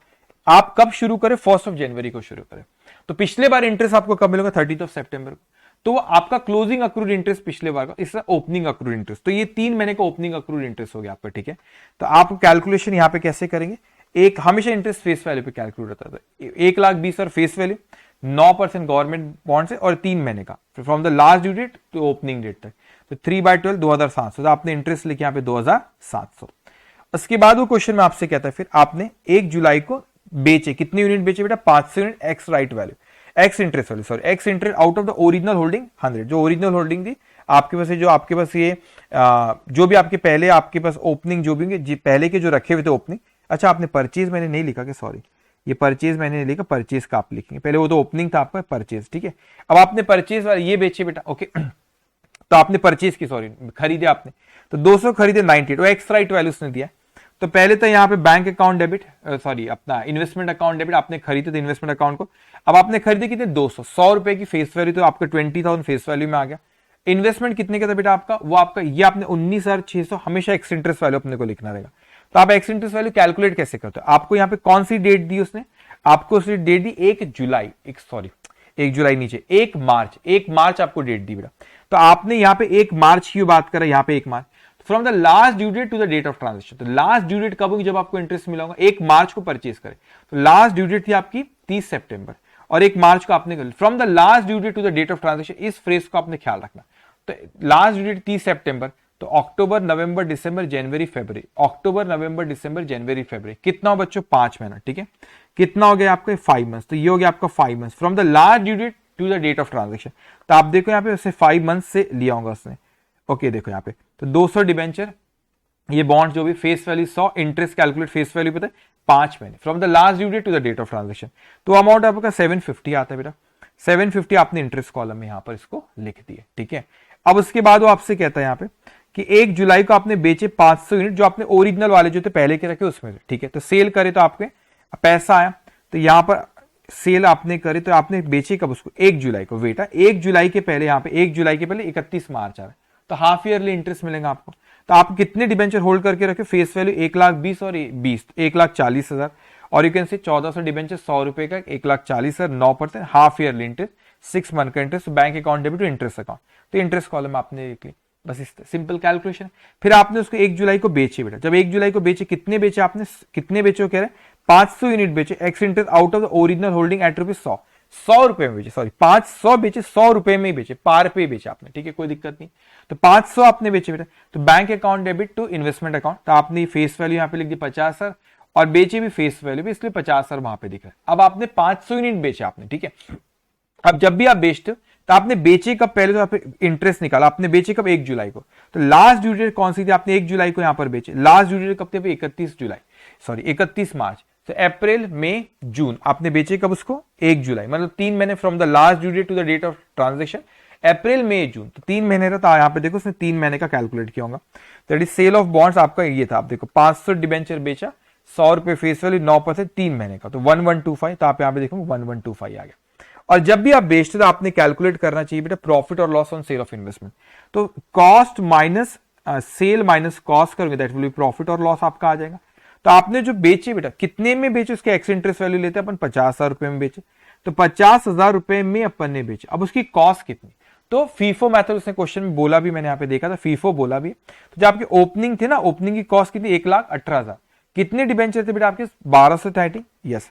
आप कब शुरू करें, 1 जनवरी को शुरू करें, तो पिछले बार इंटरेस्ट आपको कब मिलेगा 30 सितंबर को, तो वो आपका क्लोजिंग अक्रूड इंटरेस्ट पिछले बार का, इसका ओपनिंग अक्रूड इंटरेस्ट, तो ये 3 महीने का ओपनिंग अक्रूड इंटरेस्ट हो गया आपका। ठीक है, तो आप कैलकुलेशन यहाँ पे कैसे करेंगे, एक हमेशा इंटरेस्ट फेस वैल्यू पे कैलकुलेट होता था, 1,20,000 और फेस वैल्यू 9% गवर्नमेंट बॉन्ड से और 3 महीने का from the last due date to opening date तक, तो 3/12 2,700, तो आपने इंटरेस्ट लिखे यहाँ पे 2,700। उसके बाद वो क्वेश्चन में आपसे कहता है फिर आपने 1 जुलाई को बेचे, कितनी यूनिट बेचे बेटा, 500 unit ex right value, ex interest वाली, sorry ex interest out of the original holding 100, जो ओरिजिनल होल्डिंग थी आपके पास, जो आपके पास ये जो भी आपके पहले आपके पास ओपनिंग जो भी पहले के जो रखे हुए थे ओपनिंग, अच्छा आपने परचेज मैंने नहीं लिखा कि, सॉरी ये परचेज मैंने नहीं लिखा, परचेज का आप लिखेंगे, पहले वो तो ओपनिंग था आपका परचेज। ठीक है, अब आपने परचेज वाले ये बेचे बेटा, ओके तो आपने परचेज की, सॉरी खरीदे आपने, तो 200 खरीदे 98, वो एक्स राइट वैल्यू उसने दिया। तो पहले तो यहाँ पे बैंक अकाउंट डेबिट, सॉरी अपना इन्वेस्टमेंट अकाउंट डेबिट, आपने खरीदे थे इन्वेस्टमेंट अकाउंट को, अब आपने खरीदे कितने 200, 100 रुपए की फेस वैल्यू, तो आपका 20,000 फेस वैल्यू में आ गया। इन्वेस्टमेंट कितने का था बेटा आपका, वो आपका ये आपने 19,600, हमेशा एक्स इंटरेस्ट वैल्यू अपने को लिखना रहेगा। तो आप एक्स इंटरेस्ट वैल्यू कैलकुलेट कैसे करते हो, आपको यहाँ पे कौन सी डेट दी उसने, आपको उसने डेट दी 1 जुलाई नीचे 1 मार्च आपको डेट दी बेटा, तो आपने यहाँ पे 1 मार्च की बात करा, यहाँ पे 1 March from the last due date to the date of transaction, तो लास्ट ड्यू डेट कब होगी, जब आपको इंटरेस्ट मिला होगा 1 मार्च को परचेज करें, तो लास्ट ड्यू डेट थी आपकी 30 सितंबर और 1 मार्च को आपने कर, from the last due date to the date of transaction, इस फ्रेज को आपने ख्याल रखना। तो लास्ट ड्यू डेट 30 सितंबर, तो अक्टूबर नवंबर दिसंबर जनवरी फरवरी, अक्टूबर नवंबर दिसंबर जनवरी फरवरी, कितना हो बच्चों 5 महीना। ठीक है, कितना हो गया आपका 5 मंथ्स, तो ये हो गया आपका 5 months from the last due date to the date of transaction. तो आप देखो यहाँ पे उसे 5 मंथ्स से लिया होगा उसने। ओके देखो यहाँ पे तो 200 डिबेंचर, ये बॉन्ड जो भी face value 100, interest calculate face value पता है 5 महीने from the last due date to the date of transaction, तो अमाउंट आपका 750 आता है बेटा, 750 आपने इंटरेस्ट कॉलम में यहाँ पर इसको लिख दिए। ठीक है, अब उसके बाद वो आपसे कहता है यहाँ पे कि 1 जुलाई को आपने बेचे 500 यूनिट, जो आपने ओरिजिनल वाले जो थे पहले के रखे उसमें से। ठीक है, तो सेल करे तो आपके पैसा आया, तो यहाँ पर सेल आपने करे तो आपने बेचे कब उसको 1 जुलाई को बेटा, 1 जुलाई के पहले यहाँ पे 1 जुलाई के पहले 31 मार्च आ रहा है, तो हाफ ईयरली इंटरेस्ट मिलेगा आपको। तो आप कितने डिबेंचर होल्ड करके रखे, फेस वैल्यू 1,20,000 और 20 1,40,000, और यू कैन से 1400 डिबेंचर 100 रुपए का 1,40,000, 9%, हाफ ईयरली इंटरेस्ट, 6 मंथ का interest, bank account debit to interest account. तो इंटरेस्ट कॉलम आपने लिख ली, बस इस सिंपल कैलकुलेशन। फिर आपने उसको 1 जुलाई को बेचे बेटा, जब 1 जुलाई को बेचे, कितने बेचे आपने, कितने बेचे हो कह रहे हैं 500 यूनिट बेचे, ex interest out of the original holding at ₹100, 100 रुपए में बेचे, सॉरी 500 बेचे, 100 रुपए में ही बेचे, पार पे बेचे आपने, ठीक है, कोई दिक्कत नहीं। तो 500 आपने बेचे बेटा, तो bank account debit to investment account, तो आपने फेस वैल्यू यहाँ पे लिख दी 50,000, और बेचे भी फेस वैल्यू भी, इसलिए 50,000 वहां पे दिख रहा है। अब आपने 500 यूनिट बेचे आपने, ठीक है। अब जब भी आप बेचते हो तो आपने बेचे कब, पहले तो आपने इंटरेस्ट निकाला, आपने बेचे कब 1 जुलाई को, तो लास्ट ड्यू डेट कौन सी थी, आपने 1 जुलाई को यहां पर बेचे, लास्ट ड्यू डेट कब थे, 31 मार्च। तो अप्रैल मई जून आपने बेचे कब उसको, 1 जुलाई, मतलब 3 महीने from the last due date to the date of transaction, अप्रैल मई जून, तो 3 महीने रहता है। यहाँ पे देखो उसने 3 महीने का कैलकुलेट किया होगा। That is sale of bonds आपका ये था, आप देखो 500 डिबेंचर बेचा, 100 रुपए फेस वैल्यू, 9%, 3 महीने का, तो 1125, तो आप यहाँ पे देखो 1125 आ गया। और जब भी आप बेचते तो आपने कैलकुलेट करना चाहिए बेटा प्रॉफिट और loss on sale of investment. तो cost minus sale minus cost करोगे, दैट विल बी प्रॉफिट और लॉस आपका आ जाएगा। तो आपने जो बेचे बेटा, कितने में बेचे, उसके एक्स इंटरेस्ट वैल्यू लेते हैं अपन, 50,000 रुपए में बेचे, तो 50,000 रुपए में अपन ने बेचे। अब उसकी कॉस्ट कितनी, तो फीफो मेथड उसने क्वेश्चन में बोला भी, मैंने यहाँ पे देखा था फीफो बोला भी। तो जब आपकी ओपनिंग थी ना, ओपनिंग की कॉस्ट कितनी, 1,18,000, कितने डिबेंचर थे बेटा आपके, 1230, यस,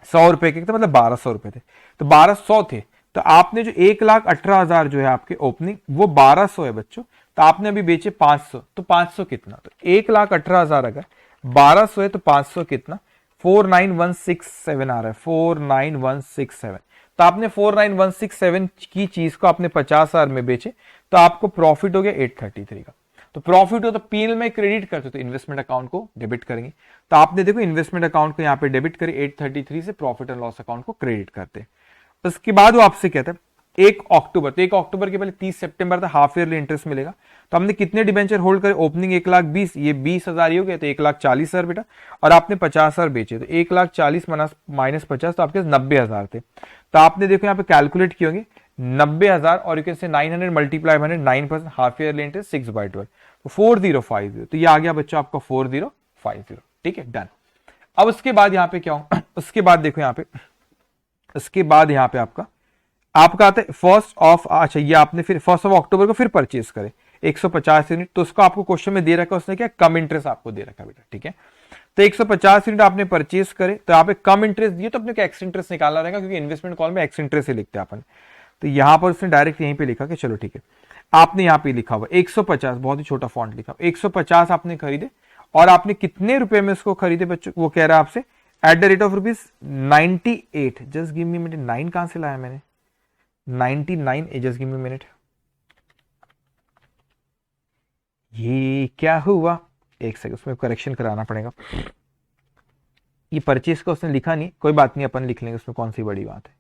100 रुपए के, तो मतलब 1,200 रुपए थे, तो 1,200 थे। तो आपने जो 1,18,000 जो है आपके ओपनिंग, वो 1,200 है बच्चों, तो आपने अभी बेचे 500, तो 500 कितना, तो 1,18,000 अगर 1,200 है तो 500 कितना, 49167 आ रहा है, 49167। तो आपने 49167 की चीज को आपने 50,000 में बेचे, तो आपको प्रॉफिट हो गया 833 का। तो प्रॉफिट हो तो पीएनएल में क्रेडिट करते तो इन्वेस्टमेंट अकाउंट को डेबिट करेंगे। तो आपने देखो इन्वेस्टमेंट अकाउंट को यहाँ पे डेबिट करें, 833 से प्रॉफिट एंड लॉस अकाउंट को क्रेडिट करते। उसके बाद वो आपसे कहते हैं 1 अक्टूबर, तो 1 अक्टूबर के पहले 30 सितंबर तक हाफ ईयरली इंटरेस्ट मिलेगा। तो हमने कितने डिबेंचर होल्ड करे, ओपनिंग 1,20,000, ये 20,000 ही हो गया, तो 1,40,000 बेटा, और आपने 50,000 बेचे, तो 1,40,000 माइनस 50, तो आपके 90,000 थे। तो आपने देखो यहाँ पे कैलकुलेट किए होंगे 90,000, और you can say 900 multiply 100, 9%, half yearly interest 6/12, तो 4050, तो ये आ गया बच्चों आपका 4050, ठीक है, डन। अब उसके बाद यहाँ पे क्या हो, उसके बाद देखो यहाँ पे, उसके बाद यहाँ पे आपका आता है 1 अच्छा ये आपने फिर 1 अक्टूबर को फिर परचेज करे 150 यूनिट, तो उसको आपको क्वेश्चन में दे रखा है, उसने क्या कम इंटरेस्ट आपको दे रखा है बेटा, ठीक है। तो 150 यूनिट आपने परचेज करे, तो यहाँ पे कम इंटरेस्ट दिए, तो अपने को एक्स इंटरेस्ट निकालना रहेगा, क्योंकि इन्वेस्टमेंट कॉल में एक्स इंटरेस्ट ही लिखते हैं अपन। तो यहाँ पर उसने डायरेक्ट यहीं पे लिखा कि चलो ठीक है, आपने यहाँ पे लिखा हुआ 150, बहुत ही छोटा फॉन्ट लिखा, 150 आपने खरीदे, और आपने कितने रुपए में उसको खरीदे बच्चों, वो कह रहा है आपसे at the rate of ₹98। Just give me minute, 9 कहां से लाया मैंने, 99, जस्ट गिव मी मिनट, ये क्या हुआ, एक सेकंड, उसमें करेक्शन कराना पड़ेगा। ये परचेज का उसने लिखा नहीं, कोई बात नहीं, अपन लिख लेंगे, उसमें कौन सी बड़ी बात है।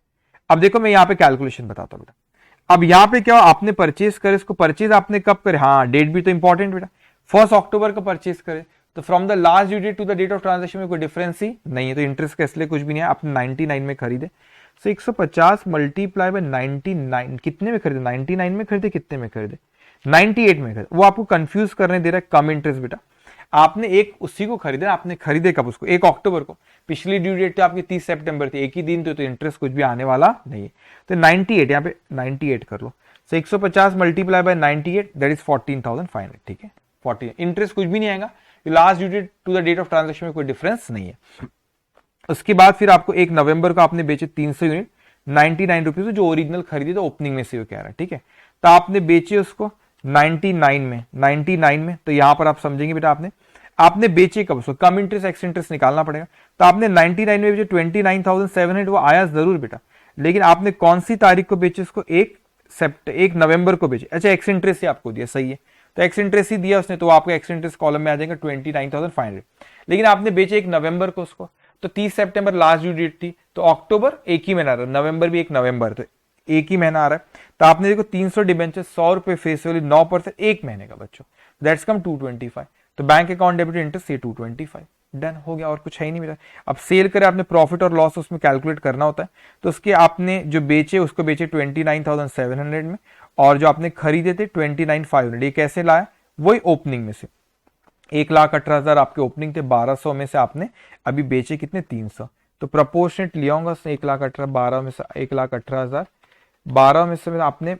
अब देखो मैं यहाँ पे कैलकुलेशन बताता हूँ बेटा। अब यहाँ पे क्या आपने परचेज करे, इसको परचेज आपने कब करे, हाँ डेट भी तो इंपॉर्टेंट बेटा, 1 अक्टूबर का परचेज करे, तो from the last due date to the date of transaction में कोई डिफरेंस ही नहीं है, तो इंटरेस्ट का इसलिए कुछ भी नहीं है, आपने 99 में खरीदे। सो 150 मल्टीप्लाई बाय 99, कितने में खरीदे, 99 में खरीदे, कितने में खरीदे, 98 में खरीदे। वो आपको कंफ्यूज करने दे रहा है, कम इंटरेस्ट बेटा, आपने एक उसी को खरीदा, आपने खरीदे कब उसको, 1 अक्टूबर को, पिछली ड्यू डेट तो आपकी 30 सितंबर थी, एक ही दिन तो इंटरेस्ट कुछ भी आने वाला नहीं है। तो 98 यहाँ पे 98 कर लो, so 150 multiply by 98, that is 14,500, ठीक है, 14, इंटरेस्ट कुछ भी नहीं आएगा, last due date to the date of transaction में कोई डिफरेंस नहीं है। उसके बाद फिर आपको 1 नवंबर को आपने बेचे 300 यूनिट 99 रुपीज, जो ओरिजिनल खरीदे तो ओपनिंग में से वो कह रहा है, ठीक है। तो आपने बेचे उसको 99 में, तो यहां पर आप समझेंगे बेटा, आपने बेचे कब उसको, कम इंटरेस्ट एक्स इंटरेस्ट निकालना पड़ेगा। तो आपने 99 में बेचे 29,700, वो आया जरूर बेटा, लेकिन आपने कौन सी तारीख को बेचे उसको, 1 नवंबर को बेचे। अच्छा एक्स इंटरेस्ट ही आपको दिया, सही है, तो एक्स इंटरेस्ट ही दिया उसने, तो आपको एक्स इंटरेस्ट कॉलम में आ जाएगा 29,500, लेकिन आपने बेचे 1 नवंबर को उसको, तो 30 सितंबर लास्ट ड्यू डेट थी, तो अक्टूबर एक ही महीना आ रहा है, नवंबर भी 1 नवंबर, तो एक ही महीना आ रहा है। तो आपने देखो 300 डिबेंचर, 100 रुपए फेस वैल्यू, 9%, एक महीने का बच्चों, दैट्स कम 225। तो बैंक अकाउंट डेबिट इंटरेस्ट ये 225, डन हो गया, और कुछ है ही नहीं मेरा। अब सेल करे आपने, प्रॉफिट और लॉस उसमें कैलकुलेट करना होता है, तो उसके आपने जो बेचे उसको बेचे 29,700 में, और जो आपने खरीदे थे 29,500, ये कैसे लाया, वही ओपनिंग में से 1,18,000 आपके ओपनिंग थे, 1200 में से आपने अभी बेचे कितने 300, तो प्रपोर्शनेट लिया होगा 1,18,000, 12 में से 1,18,000, 12 में से आपने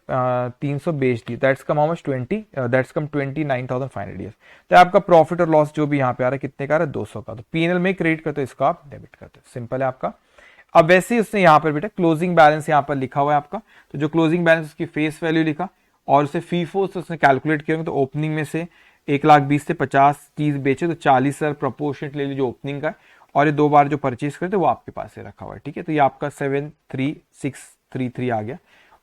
300 बेच दी, that's come how much 20, that's come 29,500 yes. तो आपका प्रॉफिट और लॉस जो भी यहाँ पे आ रहा है कितने का आ रहा है 200 का, तो पीएनएल में क्रेडिट करते हो, इसको आप डेबिट करते हो, सिंपल है आपका। अब वैसे ही उसने यहाँ पर बेटा क्लोजिंग बैलेंस यहाँ पर लिखा हुआ है आपका, तो जो क्लोजिंग बैलेंस उसकी फेस वैल्यू लिखा और उसे फीफो से उसने कैलकुलेट किया, तो ओपनिंग में से 1,20,000 से 50 चीज बेचे तो 40,000 प्रोपोर्शनेट ले ली जो ओपनिंग का है, और ये 2 बार जो परचेज करे तो वो आपके पास से रखा हुआ है, ठीक है। तो ये आपका 73633 आ गया,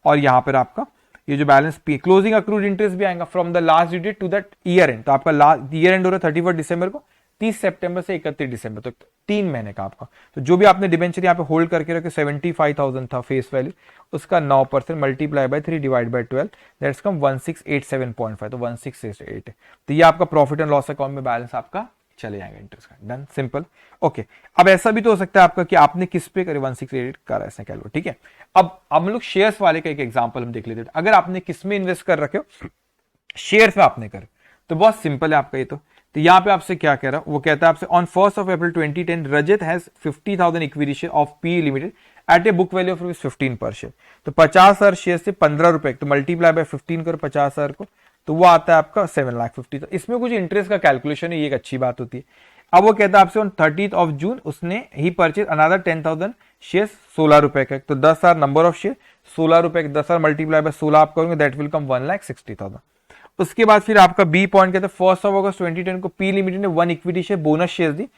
और यहाँ पर आपका ये जो balance P closing accrued interest भी आएगा from the last due date to that year end, तो आपका लास्ट ईयर एंड हो रहा है 31 दिसंबर को, 30 सितंबर से 31 दिसंबर तक, 3 महीने का आपका। तो जो भी आपने डिबेंचर यहाँ पे होल्ड करके रखे 75,000 था फेस वैल्यू, उसका 9% multiply by 3 divide by 12, that's कम 1687.5, तो 1688 है। तो ये आपका प्रॉफिट एंड लॉस अकाउंट में बैलेंस आपका चले जाएगा इंटरेस्ट का, डन, सिंपल। ओके, अब ऐसा भी तो हो सकता है आपका कि आपने किस पे करे 1688 करा ऐसा कह लो, ठीक है। अब हम लोग शेयर्स वाले का एक एग्जांपल हम देख लेते हैं। अगर आपने किस में इन्वेस्ट कर रखे हो, शेयर्स में आपने करे, तो बहुत सिंपल है आपका ये तो यहाँ पे आपसे क्या कह रहा है, वो कहता है आपसे on 1st of April 2010 Rajat has 50,000 equity share of P limited at a book value of ₹15 per share, तो 50,000 शेयर से 15 रुपए, तो मल्टीप्लाई बाय 15 करो 50,000 को, तो वो आता है आपका 7,50,000। इसमें कुछ इंटरेस्ट का कैलकुलेशन है, ये एक अच्छी बात होती है। अब वो कहता है आपसे ऑन 30th of June उसने ही परचेज अनदर 10,000 शेयर 16 रुपए का, तो 10,000 नंबर ऑफ शेयर, 16 रुपए के 10,000 मल्टीप्लाई बाय 16 आप करोगे, दैट विल कम 1,60,000। उसके बाद फिर आपका बी पॉइंट कहता है 1st of August 2010 को पी लिमिटेड ने 1 इक्विटी शेयर बोनस शेयर दी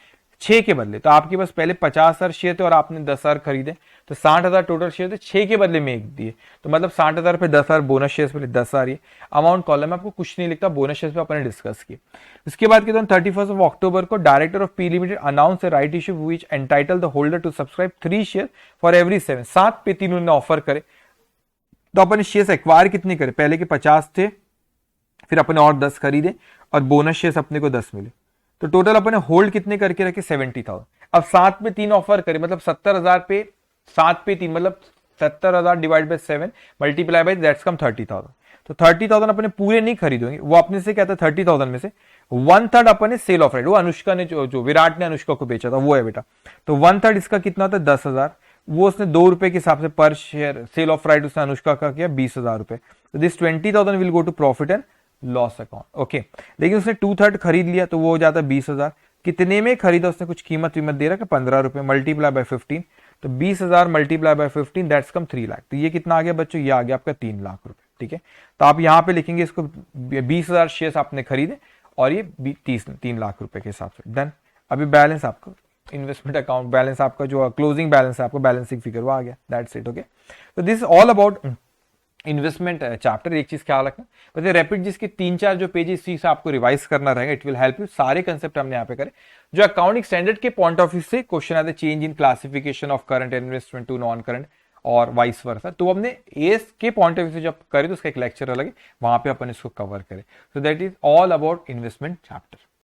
6 के बदले, तो आपके पास पहले 50,000 शेयर थे और आपने 10,000 खरीदे, तो 60,000 टोटल शेयर थे, 6 के बदले में 1 दिए, तो मतलब 60,000 पे 10,000 बोनस शेयर पे 10,000, ये अमाउंट कॉलम में आपको कुछ नहीं लिखता, बोनस शेयर पे अपने डिस्कस किए। उसके बाद कहते हैं 31st of October को director of P limited announce a right issue which entitle the holder to subscribe 3 share for every 7, 7 पे 3 उन्होंने ऑफर करे, तो अपने शेयर एक्वायर कितने करे, पहले के 50 थे, फिर अपने और 10 खरीदे और बोनस शेयर्स अपने को 10 मिले, तो टोटल अपने होल्ड कितने करके रखे 70,000। अब 7 पे 3 ऑफर करे, मतलब 70,000 पे 7 पे 3 मतलब 70,000 divide by 7 multiply by that's कम 30,000, तो 30,000 अपने पूरे नहीं खरीदेंगे, वो अपने से कहता है 30,000 में से 1/3 अपने सेल ऑफ राइट, वो अनुष्का ने जो विराट ने अनुष्का को बेचा था वो है बेटा, तो 1/3 इसका कितना होता है 10,000, वो उसने 2 रुपए के हिसाब से पर शेयर सेल ऑफ राइट उसने अनुष्का का किया 20,000 रुपए, तो this 20,000 will go to profit and loss account, okay. लेकिन उसने 2/3 खरीद लिया तो वो हो जाता है 20,000, कितने में खरीदा उसने, कुछ कीमत दे रहा है 15 रुपए, मल्टीप्लाई बाय 15, तो 20,000 मल्टीप्लाई बाय 15 दैट्स कम 3 लाख, तो ये कितना आ गया बच्चों, ये आ गया आपका 3 लाख रुपए, ठीक है। तो आप यहाँ पे लिखेंगे इसको 20,000 शेयर आपने खरीदे और ये 3 लाख रुपए के हिसाब से, डन। अभी बैलेंस आपका इन्वेस्टमेंट अकाउंट बैलेंस आपका जो क्लोजिंग बैलेंस है आपको बैलेंसिंग फिगर वो आ गया, दैट्स इट, ओके। तो this all about investment chapter. एक चीज ख्याल रखना, वैसे रैपिड जिसके 3-4 जो पेजेस से आपको रिवाइज करना रहेगा, इट विल हेल्प यू, सारे कंसेप्ट हमने यहाँ पे करे जो अकाउंटिंग स्टैंडर्ड के पॉइंट ऑफ व्यू से क्वेश्चन आते, change in classification of current investment to non current और वाइस वर्सा, तो हमने एस के पॉइंट ऑफ व्यू से जब करे तो उसका एक लेक्चर अलग है, वहां पे अपन इसको कवर करें। So that is all about investment chapter.